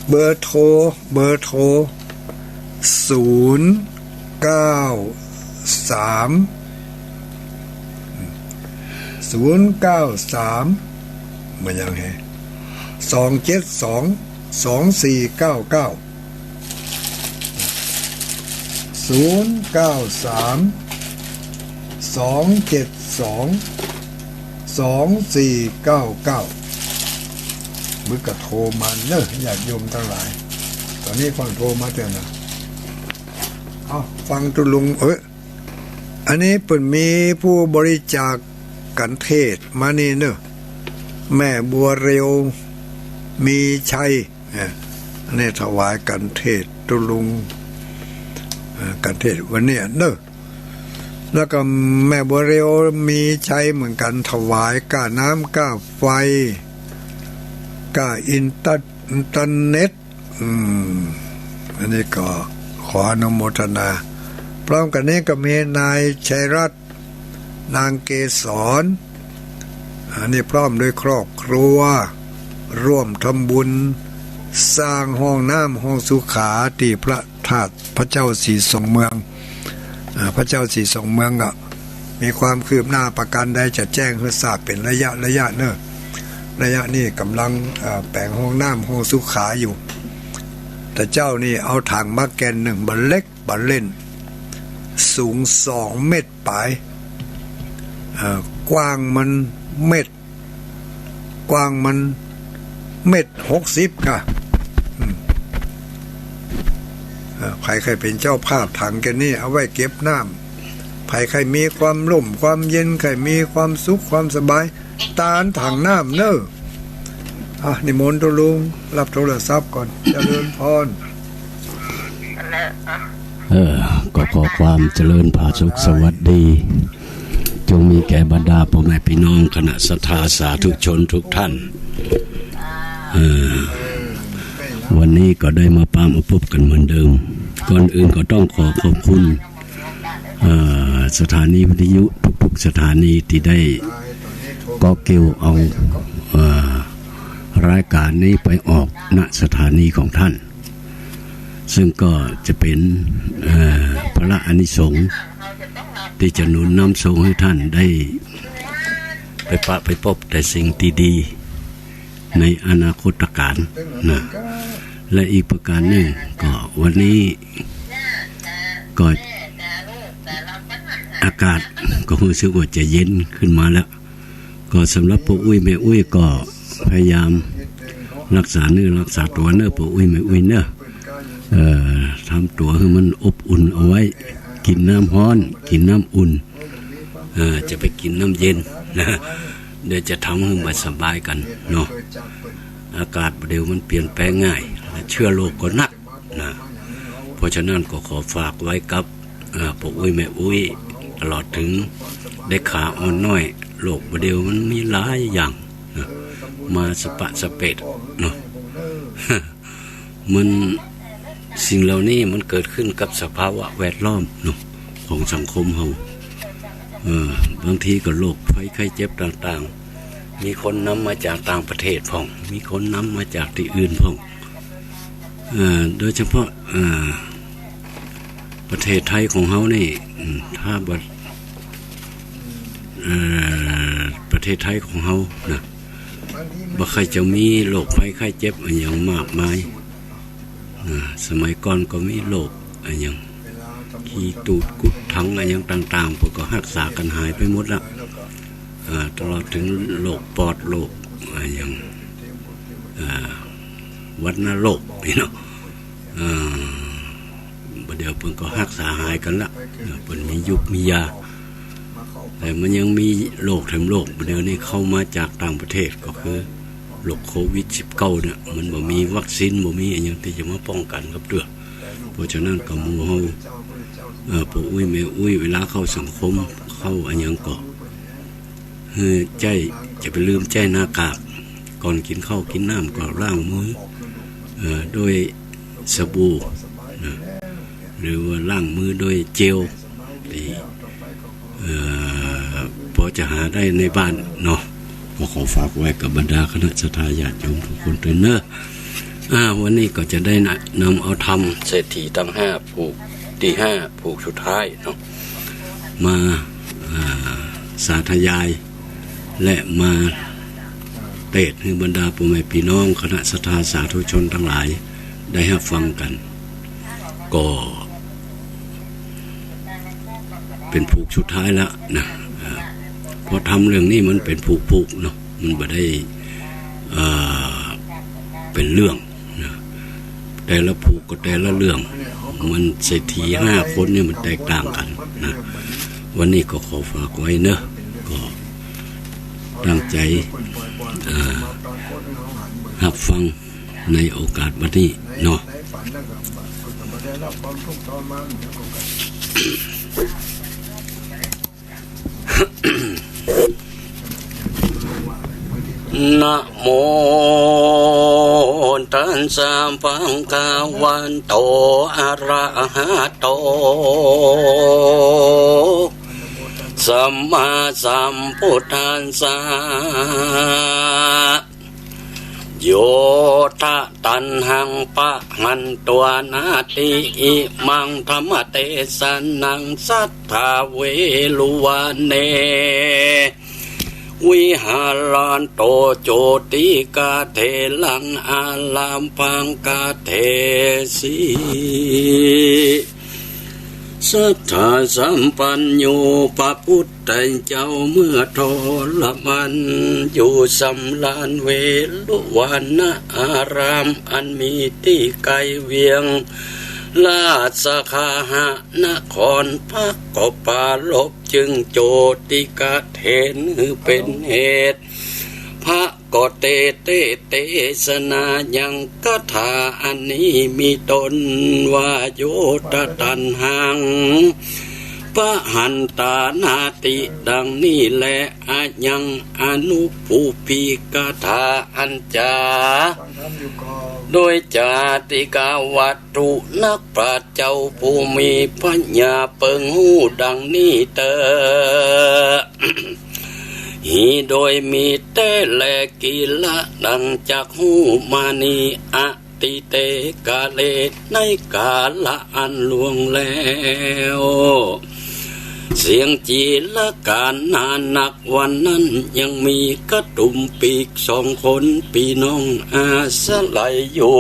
[SPEAKER 1] เบอร์โทร093มันยังไง2722499 093-272-2499มึงก็โทรมาเนอะญาติโยมทั้งหลายตอนนี้ฟังโทรมาเตือนนะฟังตุลุงอันนี้เปิ่นมีผู้บริจาคกันเทศมานี่เนอะแม่บัวเร็วมีชัยนี่ถวายกันเทศตุลุงกันเทศวันนี้เนอะแล้วก็แม่บัวเร็วมีชัยเหมือนกันถวายก้าน้ำก้าไฟก้าอินเทอร์เน็ตอันนี้ก็ขออนุโมทนาพร้อมกันนี้ก็มีนายชัยรัตน์นางเกษรอันนี้พร้อมด้วยครอบครัวร่วมทำบุญสร้างห้องน้ำห้องสุขาที่พระธาตุพระเจ้าศรีทรงเมืองพระเจ้าศรีทรงเมืองก็ มีความคืบหน้าประการใดจะแจ้งให้ทราบเป็นระยะเนอะระยะนี้กำลังแปลงห้องน้ำห้องสุขาอยู่แต่เจ้านี่เอาถังมาแกนหนึ่งบันเล็กบันเล่นสูง2 เมตรปลายกว้างมันเมตรกว้างมัน1.60 ค่ะใครเป็นเจ้าภาพถังแกนี่เอาไว้เก็บน้ำใครมีความร่มความเย็นใครมีความสุขความสบายตานถังน้ำเนอะนิมนต์ตัวลุงรับโทรศัพท์ก่อนเจริญพร
[SPEAKER 3] ก็ขอความเจริญผาสุขสวัสดีจงมีแก่บรรดาพ่อแม่พี่น้องคณะศรัทธาสาธุชนทุกท่านวันนี้ก็ได้มาพบกันเหมือนเดิมก่อนอื่นก็ต้องขอบคุณสถานีวิทยุทุกๆสถานีที่ได้ก็เกี่ยวเอารายการนี้ไปออกณสถานีของท่านซึ่งก็จะเป็นพระอานิสงส์ที่จะหนุนนำส่งให้ท่านได้ไปพบแต่สิ่งที่ดีในอนาคตการนะและอีกประการหนึ่งก็วันนี้ก็อากาศก็รู้สึกว่าจะเย็นขึ้นมาแล้วก็สำหรับปู่อุ้ยแม่อุ้ยก็พยายามรักษาเนื้อรักษาตัวเนื้อปู่อุ้ยแม่อุ้ยเนื้อทำตัวให้มันอบอุ่นเอาไว้กินน้ำร้อนกินน้ำอุ่นจะไปกินน้ำเย็นนะเดี๋ยวจะทำให้มันสบายกันเนาะอากาศเดี๋ยวมันเปลี่ยนแปลงง่ายเชื้อโรคก็นักนะเพราะฉะนั้นก็ขอฝากไว้กับปู่อุ้ยแม่อุ้ยตลอดถึงได้ขาอ่อนน้อยโรคเดี๋ยวมันมีหลายอย่างนะมาสปะสเปดเนาะ มันสิ่งเหล่านี้มันเกิดขึ้นกับสภาวะแวดล้อมเนาะของสังคมเราบางทีก็โรคภัยไข้เจ็บต่างๆมีคนนำมาจากต่างประเทศพ่องมีคนนำมาจากที่อื่นพ่องโดยเฉพาะประเทศไทยของเรานี่ถ้าประเทศไทยของเรานะบ่ใครจะมีโรคภัยไข้เจ็บอย่างมากมายสมัยก่อนก็มีโรคอย่างขี้ตูดกุดถังอย่างต่างๆพวกก็รักษากันหายไปหมดแล้วตลอดถึงโรคปอดโรคอย่างวัณโรคนี่เนาะเดี๋ยวเพิ่นก็รักษาหายกันละเพิ่นมียุคมียาแต่มันยังมีโรคแถมโรคเดี๋ยวนี้เข้ามาจากต่างประเทศก็คือโรคโควิด -19 เนี่ยมันบ่มีวัคซีนบ่มีอะไรอย่างที่จะมาป้องกันกับเด้อเพราะฉะนั้นก็หมู่เฮาปู่อุ้ยแม่อุ้ยเวลาเข้าสังคมเข้าอันยังก็ใจจะไปลืมใจหน้ากากก่อนกินข้าวกินน้ำก็ล้างมือโดยสบู่นะหรือว่าล้างมือโดยเจลที่พอจะหาได้ในบ้านเนาะก็ขอฝากไว้กับบรรดาคณะศรัทธาญาติโยมทุกคนด้วยเนอะวันนี้ก็จะได้นำเอาธรรมเศรษฐีทั้ง5ผูกที่5ผูกสุดท้ายเนาะมาสาธยายและมาเทศน์ให้บรรดาพ่อแม่พี่น้องคณะศรัทธาสาธุชนทั้งหลายได้รับฟังกันก็เป็นผูกสุดท้ายแล้วนะพอทำเรื่องนี้มันเป็นผูกเนาะมันไม่ได้เป็นเรื่องนะแต่ละผูกก็แต่ละเรื่องมันเศรษฐี5 คนเนี่ยมันแตกต่างกันนะวันนี้ก็ขอฝากไว้เนอะก็ตั้งใจรับฟังในโอกาสบัดนี้เนาะนะโมตัสสะภะคะวะโตอะระหะโตสัมมาสัมพุทธัสสะ โยทะตันหังปะหันตัวนาติอิมังธรรมเตสนังสัทธาเวลุวันเนวิหารานโตโจติกาเทลังอาลามพังกาเทสีสัทธาสัมปัญโยพระพุทธเจ้าเมื่อทรมันอยู่สำลานเวลุวันนะอารามอันมีที่ไกลเวียงลาสคาหะนครพักก็ปาลบจึงโจติกาเทนเป็นเหตุพระก็เตสนายังกถาอันนี้มีตนว่าโยตตันหังปะหันตานาติดังนี้แลอายังอนุภูปิกถาอันจาโดยจาติกาวัตถุนักปราชญ์เจ้าผู้มีปัญญาเปิงหูดังนี้เตอฮีโดยมีเตและกิละดังจากหูมานีอติเตกาเลในกาละอันล่วงแล้วเสียงจีละการนานนักวันนั้นยังมีกระตุ่มปีก2 คนพี่น้องอาศัยอยู่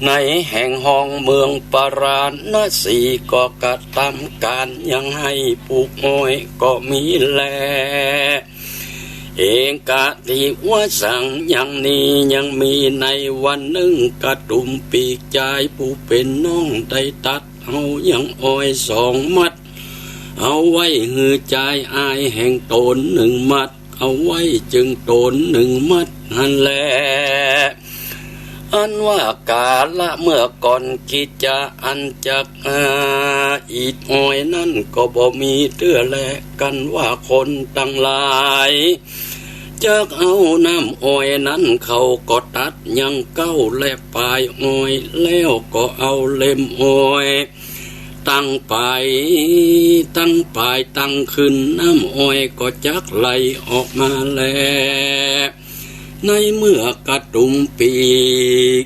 [SPEAKER 3] ในแห่งห้องเมืองปราณสีก็กระทำการยังให้ปลูกอ้อยก็มีแลเองกะทิว่าสั่งอย่างนี้ยังมีในวันหนึ่งกระตุ่มปีกใจผู้เป็นน้องได้ตัดเอาอย่างอ้อย2 มัดเอาไว้หือใจอายแห่งตน1 มัดเอาไว้จึงตน1 มัดนั่นแหละอันว่ากาละเมื่อก่อนกิจจะอันจักอีดอ้อยนั่นก็บ่มีเตื้อแลกันว่าคนตั้งหลายจักเอาน้ำอ้อยนั้นเขาก็ตัดยังเก้าและปลายอ้อยแล้วก็เอาเล็มอ้อยตั้งไปตั้งขึ้นน้ำอ้อยก็จักไหลออกมาแล้วในเมื่อกระตุ่มปีก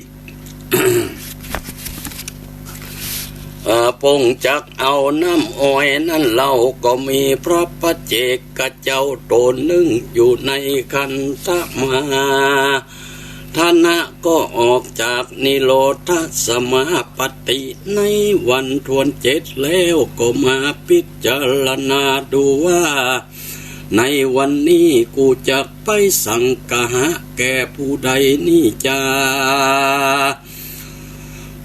[SPEAKER 3] ปงจักเอาน้ำอ้อยนั่นเล่าก็มีพระปัจเจกเจ้าตนหนึ่งอยู่ในคันธมาท่านะก็ออกจากนิโรธสมาปฏิในวันทวน7แล้วก็มาพิจารณาดูว่าในวันนี้กูจะไปสังฆะแก่ผู้ใดนี่จา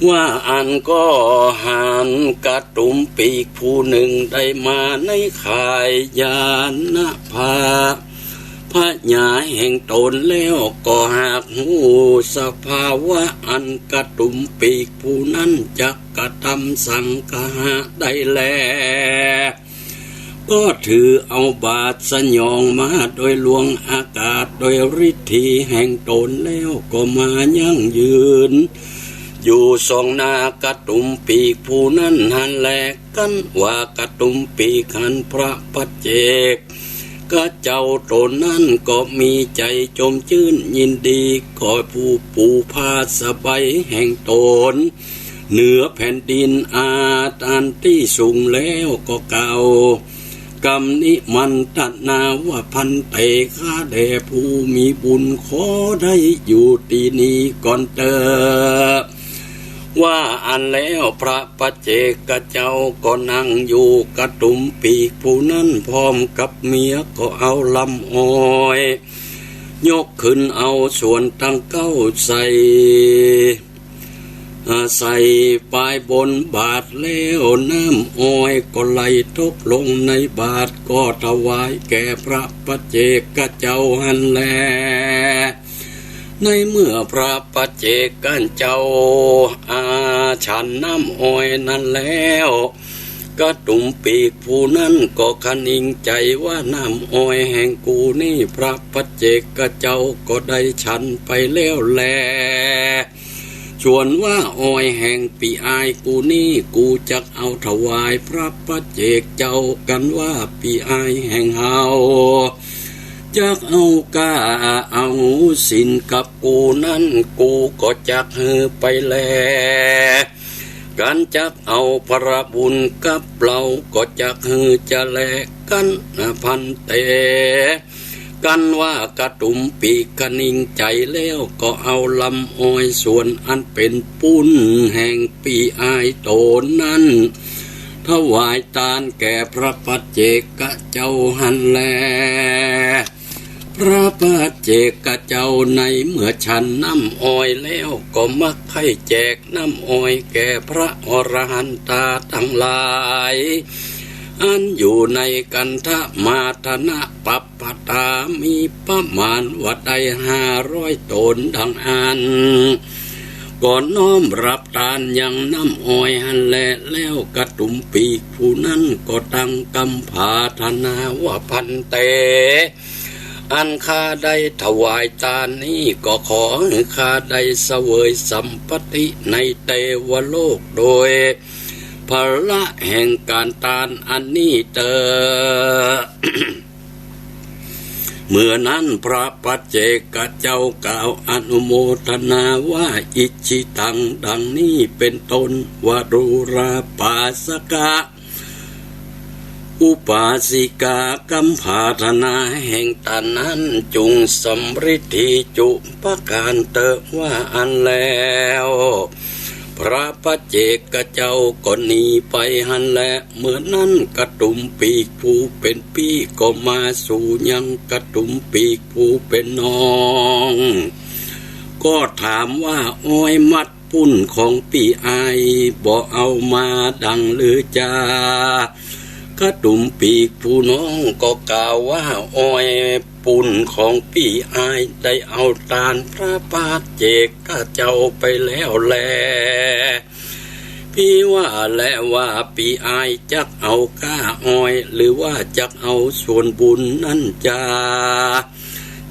[SPEAKER 3] ว่าอันก็หันกระตุ่มปีกผู้หนึ่งได้มาในข่ายยานภาพระญาแห่งตนแล้วก็หากหูสภาวะอันกระตุ่มปีกผู้นั้นจะกระทำสังฆะได้แลก็ถือเอาบาทสยองมาโดยลวงอากาศโดยฤทธิแห่งตนแล้วก็มายั่งยืนอยู่2 หน้ากระตุ่มปีกผู้นั้นหันแลกันว่ากระตุ่มปีกหันพระปัจเจกก็เจ้าตนนั้นก็มีใจจมชื่นยินดีขอผู้ปูพาสบายแห่งตนเหนือแผ่นดินอาตานที่สูงแล้วก็เก่ากรรมนิมันตนาว่าพันเตข้าแด่ผู้มีบุญขอได้อยู่ที่นี้ก่อนเตอว่าอันแล้วพระปัจเจกเจ้าก็นั่งอยู่กระตุ่มปีกผู้นั้นพร้อมกับเมียก็เอาลำอ้อยยกขึ้นเอาส่วนทั้ง9ใส่ปลายบนบาทแล้วน้ำอ้อยก็ไหลทบลงในบาทก็ถวายแก่พระปัจเจกเจ้าหันแลในเมื่อพระปัจเจกเจ้าฉันน้ำอ้อยนั้นแล้วกระตุ่มปีกผู้นั้นก็คนิ่งใจว่าน้ำอ้อยแห่งกูนี่พระปัจเจกเจ้าก็ได้ฉันไปแล้วแลชวนว่าอ้อยแห่งปีอายกูนี่กูจักเอาถวายพระปัจเจกเจ้ากันว่าปีอายแห่งเฮา จักเอากาเอาสินกับกูนั้นกูก็จักฮือไปแลการจักเอาพระบุญกับเราก็จักฮือจะแลกกันพันเตกันว่ากระตุ่มปีกกระนิ่งใจแล้วก็เอาลำอ้อยส่วนอันเป็นปุ้นแห่งปีอายโตนั้นถวายทานแก่พระปัจเจกเจ้าหันแลพระปัจเจกเจ้าในเมื่อฉันน้ำอ้อยแล้วก็มักให้แจกน้ำอ้อยแก่พระอรหันตาทั้งหลายอันอยู่ในกันทมาธนะปัปปตามีประมาณว่าได้500 ตนดังอันก่อนน้อมรับทานยังน้ำอ้อยหันแลแล้วกระตุ่มปีกผู้นั้นก็ตั้งกำผาธนาว่าพันเตอันข้าได้ถวายทานนี้ก็ขอให้ข้าได้เสวยสัมปติในเทวโลกโดยพละแห่งการทานอันนี้เตอ เมื่อนั้นพระปัจเจกเจ้ากล่าวอนุโมทนาว่าอิจิตังดังนี้เป็นต้นวรุราปาสกะอุปาสิกากัมภาธนาแห่งตานั้นจุงสำริดทิจุปการเตอว่าอันแล้วพระปัจเจกเจ้าก็หนีไปหันแลเมื่อนั้นกระตุ่มปีกผู้เป็นพี่ก็มาสู่ยังกระตุ่มปีกผู้เป็นน้องก็ถามว่าอ้อยมัดปุ้นของพี่อายบ่เอามาดังหรือจ้ากระตุ่มปีกผู้น้องก็กล่าวว่าอ้อยปุ้นของพี่อายได้เอาทานพระปัจเจกเจ้าไปแล้วแลพี่ว่าแล้วว่าพี่อายจักเอาก้าอ้อยหรือว่าจักเอาส่วนบุญนั่นจ้า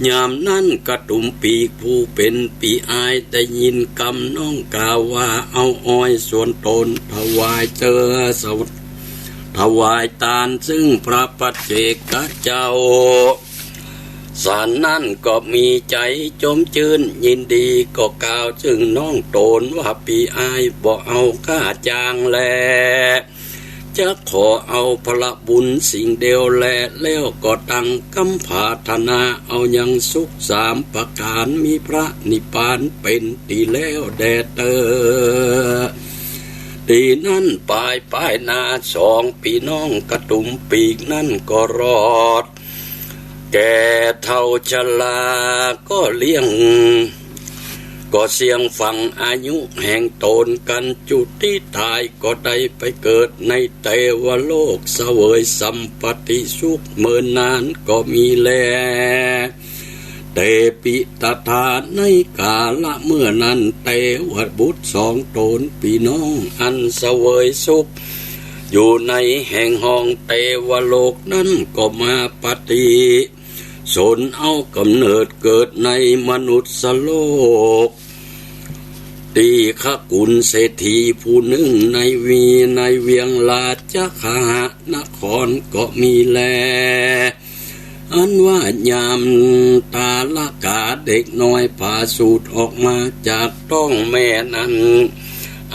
[SPEAKER 3] ยามนั้นกระตุ่มปีกผู้เป็นพี่อายได้ยินคำน้องกล่าวว่าเอาอ้อยส่วนตนถวายเจอสวดถวายทานซึ่งพระปัจเจกเจ้าสารนั่นก็มีใจจมชื่นยินดีก็กล่าวซึ่งน้องโตนว่าพี่อายบ่เอาค่าจางแลจะขอเอาพระบุญสิ่งเดียวแลแล้วก็ตั้งกำผาธนาเอายังสุข3 ประการมีพระนิพพานเป็นตีแล้วแดเตอตีนั้นปลายนา2 พี่น้องกระตุ่มปีกนั่นก็รอดแก่เท่าชราก็เลี้ยงก็เสียงฟังอายุแห่งตนกันจุดที่ตายก็ได้ไปเกิดในเทวโลกเสวยสัมปติสุขเมื่อนานก็มีแลเตปิตถาในกาละเมื่อนั้นเทวบุตร2 ตนพี่น้องอันเสวยสุขอยู่ในแห่งห้องเทวโลกนั้นก็มาปฏิสนเอากำเนิดเกิดในมนุษย์โลกตีขกุลเศรษฐีผู้หนึ่งในเวียงราชคานครก็มีแลอันว่ายามตาละกาเด็กน้อยผ่าสูตรออกมาจากท้องแม่นั้น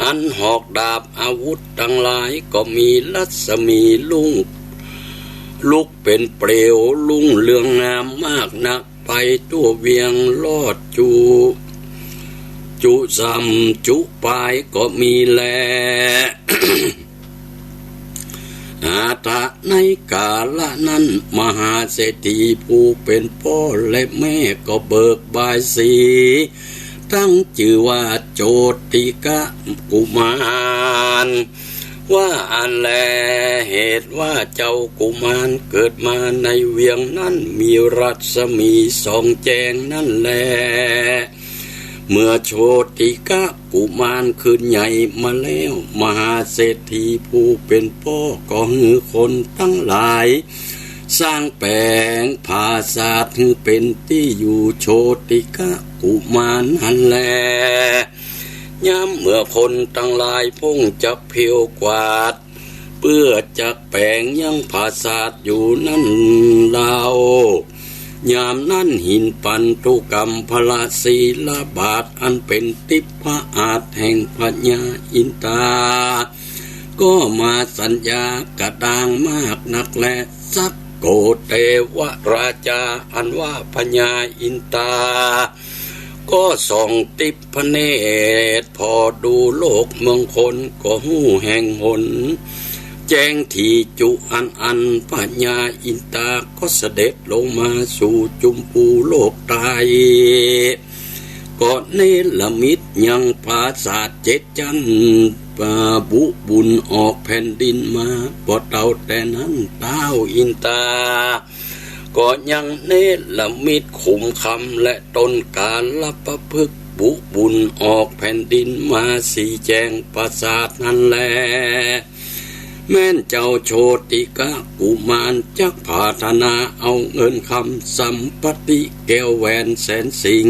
[SPEAKER 3] อันหอกดาบอาวุธทั้งหลายก็มีรัศมีลุกเป็นเปลวลุ่งเรืองงามมากนักไปตัวเวียงลอดจุซ้ำจุปลายก็มีแล อาตะในกาละนั้นมหาเศรษฐีผู้เป็นพ่อและแม่ก็เบิกบายสีตั้งชื่อว่าโจติกะกุมารว่าอันแลเหตุว่าเจ้ากุมารเกิดมาในเวียงนั้นมีรัศมีส่องแจ้งนั่นแลเมื่อโชติกะกุมารขึ้นใหญ่มาแล้วมหาเศรษฐีผู้เป็นพ่อก็หือคนทั้งหลายสร้างแปลงภาษาถือเป็นที่อยู่โชติกะกุมารหันแลย้ำเมื่อคนทั้งหลายพุ่งจับเพียวกวาดเพื่อจักแปลงยังภาษาอยู่นั่นเรา ยามนั้นหินปันตุกรรมพละศีลบาทอันเป็นทิพอาจแห่งพญาอินตาก็มาสัญญากระดางมากนักและสักโกเทวราชาอันว่าพญาอินตาก็ส่องติพพเนตรพอดูโลกเมืองคนก็หูแห่งหนแจ้งที่จุอันพญาอินตาก็เสด็จลงมาสู่จุมพูโลกตายก็เนรมิตยังปราสาทเจ็ดจันทร์บุบุญออกแผ่นดินมาพอเต่าแต่นั้นเต้าอินตาก็ยังเนรมิตขุมคำและต้นกาลประพฤกษ์บุบุญออกแผ่นดินมาสีแจงปราสาทนั้นแลแม่นเจ้าโชติกะกุมารจักพาธนาเอาเงินคำสัมปติแก้วแหวนแสนสิง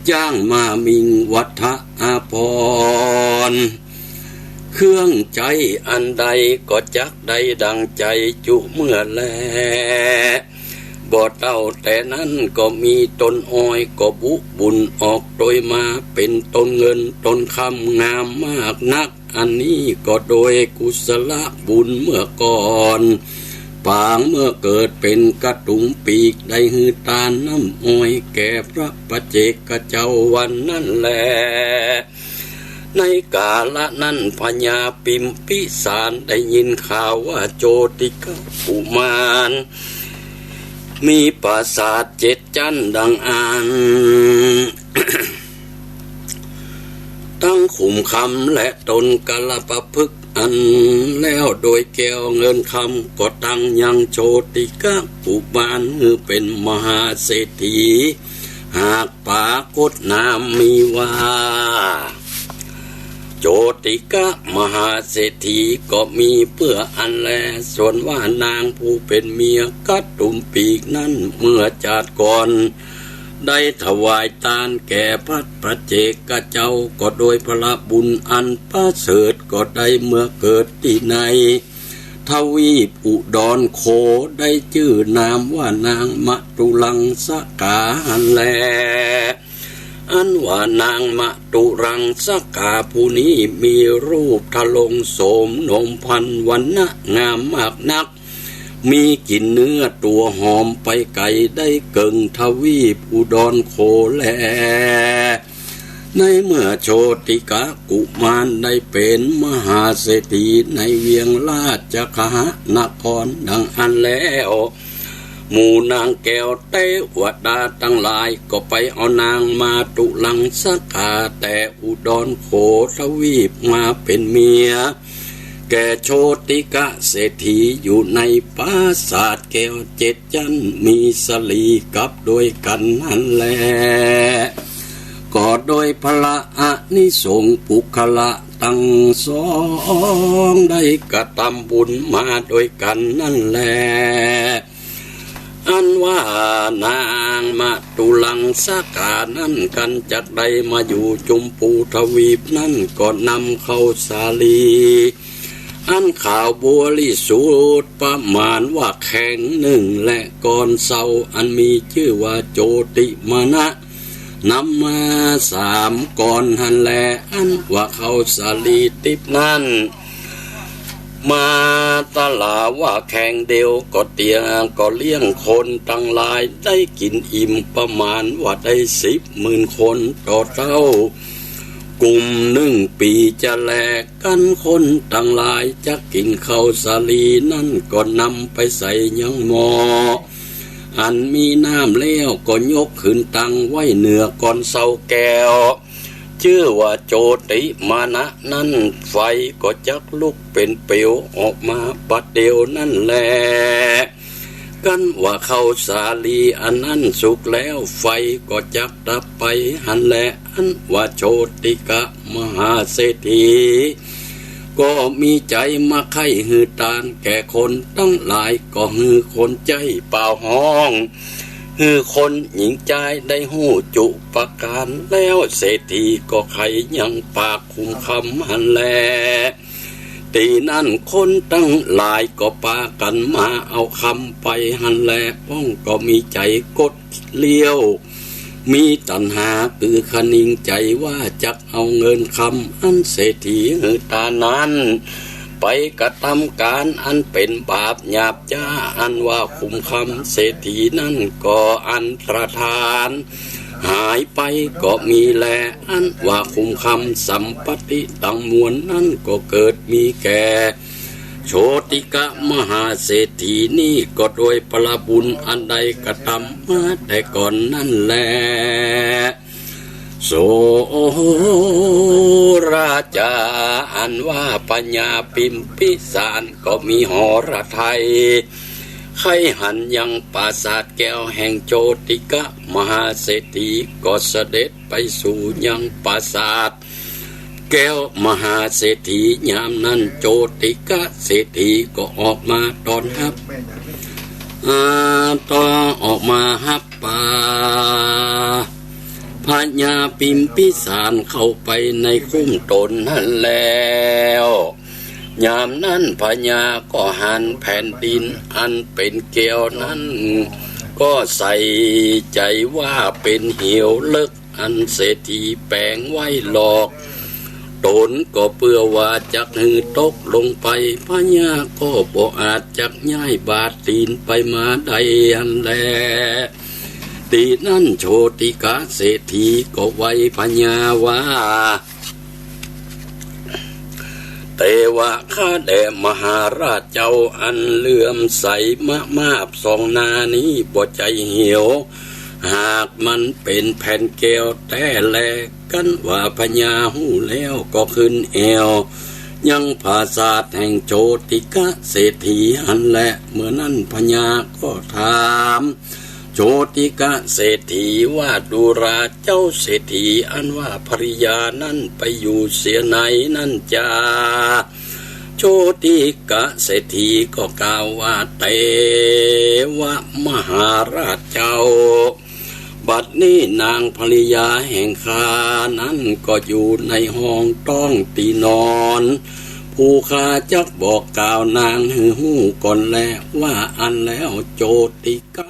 [SPEAKER 3] จ้างมามิงวัฒอาภรณ์เครื่องใจอันใดก็จักใดดังใจจุเมื่อแลบ่เต้าแต่นั้นก็มีต้นอ้อยก็บุบุญออกโดยมาเป็นต้นเงินต้นคำงามมากนักอันนี้ก็โดยกุศลบุญเมื่อก่อนปางเมื่อเกิดเป็นกระตุงปีกได้หือตาน้ำอ้อยแก่พระปัจเจกเจ้าวันนั้นแลในกาละนั้นพญาปิมพิสารได้ยินข่าวว่าโจติกะกุมารมีปราสาทเจ็ดจันทร์ดังอ่าน ตั้งขุมคำและตนกาลปะพึกอันแล้วโดยแก้วเงินคำก็ตั้งยังโชติกะกุมารคือเป็นมหาเศรษฐีหากปรากฏนามมีว่าโจติกะมหาเศรษฐีก็มีเพื่ออันแลส่วนว่านางผู้เป็นเมียกัดตุ่มปีกนั้นเมื่อจาดก่อนได้ถวายทานแก่พระปัจเจกเจ้าก็โดยพระบุญอันประเสริฐก็ได้เมื่อเกิดที่ในทวีปอุดรโคได้ชื่อนามว่านางมะตุลังสกาอันแลอันว่านางมะตุรังสกาผู้นี้มีรูปทะลงโสมนมพันวรรณะงามมากนักมีกลิ่นเนื้อตัวหอมไปไกลได้เกิงทวีปอุดรโคแลในเมื่อโชติกะกุมารได้เป็นมหาเศรษฐีในเวียงราชคหนครดังอันแล้วหมู่นางแก้วเทวดาทั้งหลายก็ไปเอานางมาตุลังสกาแต่อุดรโคทวีปมาเป็นเมียแก่โชติกะเศรษฐีอยู่ในปราสาทแก้วเจ็ดจันทร์มีสลีกับโดยกันนั่นแลก็โดยพระอานิสงส์ปุคละตั้งสองได้กระทำบุญมาโดยกันนั่นแลอันว่านางมะตุลังสกานั่นกันจักได้มาอยู่จุมพูทวีปนั่นก็นำเข้าสาลีอันข่าวบัวลิสูตรประมาณว่าแข็งหนึ่งและก่อนเศร้าอันมีชื่อว่าโจติมนะนำมา3ก่อนหันแลอันว่าเข้าสาลีติบนั่นมาตลาว่าแข่งเดียวก็เตียงก็เลี้ยงคนตั้งหลายได้กินอิ่มประมาณว่าได้10,000 คนต่อเต้ากลุ่ม1 ปีจะแลกกันคนตั้งหลายจะกินข้าวสาลีนั่นก็นำไปใส่ยังหม้ออันมีน้ำแล้วก็ยกขึ้นตั้งไว้เหนือก่อนเสาแก้วชื่อว่าโจติมานะนั่นไฟก็จักลุกเป็นเปลวออกมาปัดเดียวนั่นแหละกันว่าเข้าสาลีอันนั้นสุกแล้วไฟก็จักดับไปหันแหละอันว่าโชติกะมหาเศรษฐีก็มีใจมาไข้หือตานแก่คนตั้งหลายก็หือคนใจเปล่าห้องหือคนหญิงใจได้หู้จุประการแล้วเศรษฐีก็ไขยังปากคุมคำหันแล ตีนั่นคนตั้งหลายก็ปากันมาเอาคำไปหันแลป้องก็มีใจกดเลี้ยวมีตัณหาคือคนิ่งใจว่าจักเอาเงินคำอันเศรษฐีตานั้นไปกระทำการอันเป็นบาปหยาบจ้าอันว่าคุ้มคำเศรษฐีนั่นก็อันตรธานหายไปก็มีแลอันว่าคุ้มคำสัมปติตั้งมวลนั่นก็เกิดมีแก่โชติกะมหาเศรษฐีนี่ก็โดยพละบุญอันใดกระทำมาแต่ก่อนนั่นแลโสราชาอันว่าปัญญาปิมพิสารก็มีหอระไทยใครหันยังปราสาทแก้วแห่งโจติกะมหาเศรษฐีก็เสด็จไปสู่ยังปราสาทแก้วมหาเศรษฐียามนั้นโจติกะเศรษฐีก็ออกมาตอนฮับต่อออกมาฮับป่าพญาปิมพิสารเข้าไปในคุ้มตนนั่นแล้วยามนั้นพญาก็หันแผ่นดินอันเป็นแก้วนั้นก็ใส่ใจว่าเป็นเหี่ยวเลิกอันเศรษฐีแปลงไว้หลอกตนก็เพื่อว่าจักหือตกลงไปพญาก็บ่อาจจักย้ายบาดตีนไปมาใดอันแลตีนั่นโชติกะเศรษฐีก็ไว้พญาว่าเทวะข้าแด่มหาราชเจ้าอันเลื่อมใสมาบสองนานี้บ่ใจเหี่ยวหากมันเป็นแผ่นแก้วแต่แลกันว่าพญาหูแล้วก็ขึ้นแอวยังปราสาทแห่งโจติกะเศรษฐีอันแลเมื่อนั้นพญาก็ถามโจติกะเศรษฐีว่าดูราเจ้าเศรษฐีอันว่าภริยานั่นไปอยู่เสียไหนนั่นจาโชติกะเศรษฐีก็กล่าวว่าเตวะมหาราชเจ้าบัดนี้นางภริยาแห่งข้านั้นก็อยู่ในห้องต้องตีนอนผู้ข้าจักบอกกล่าวนางหูก่อนแล้วว่าอันแล้วโจติกะ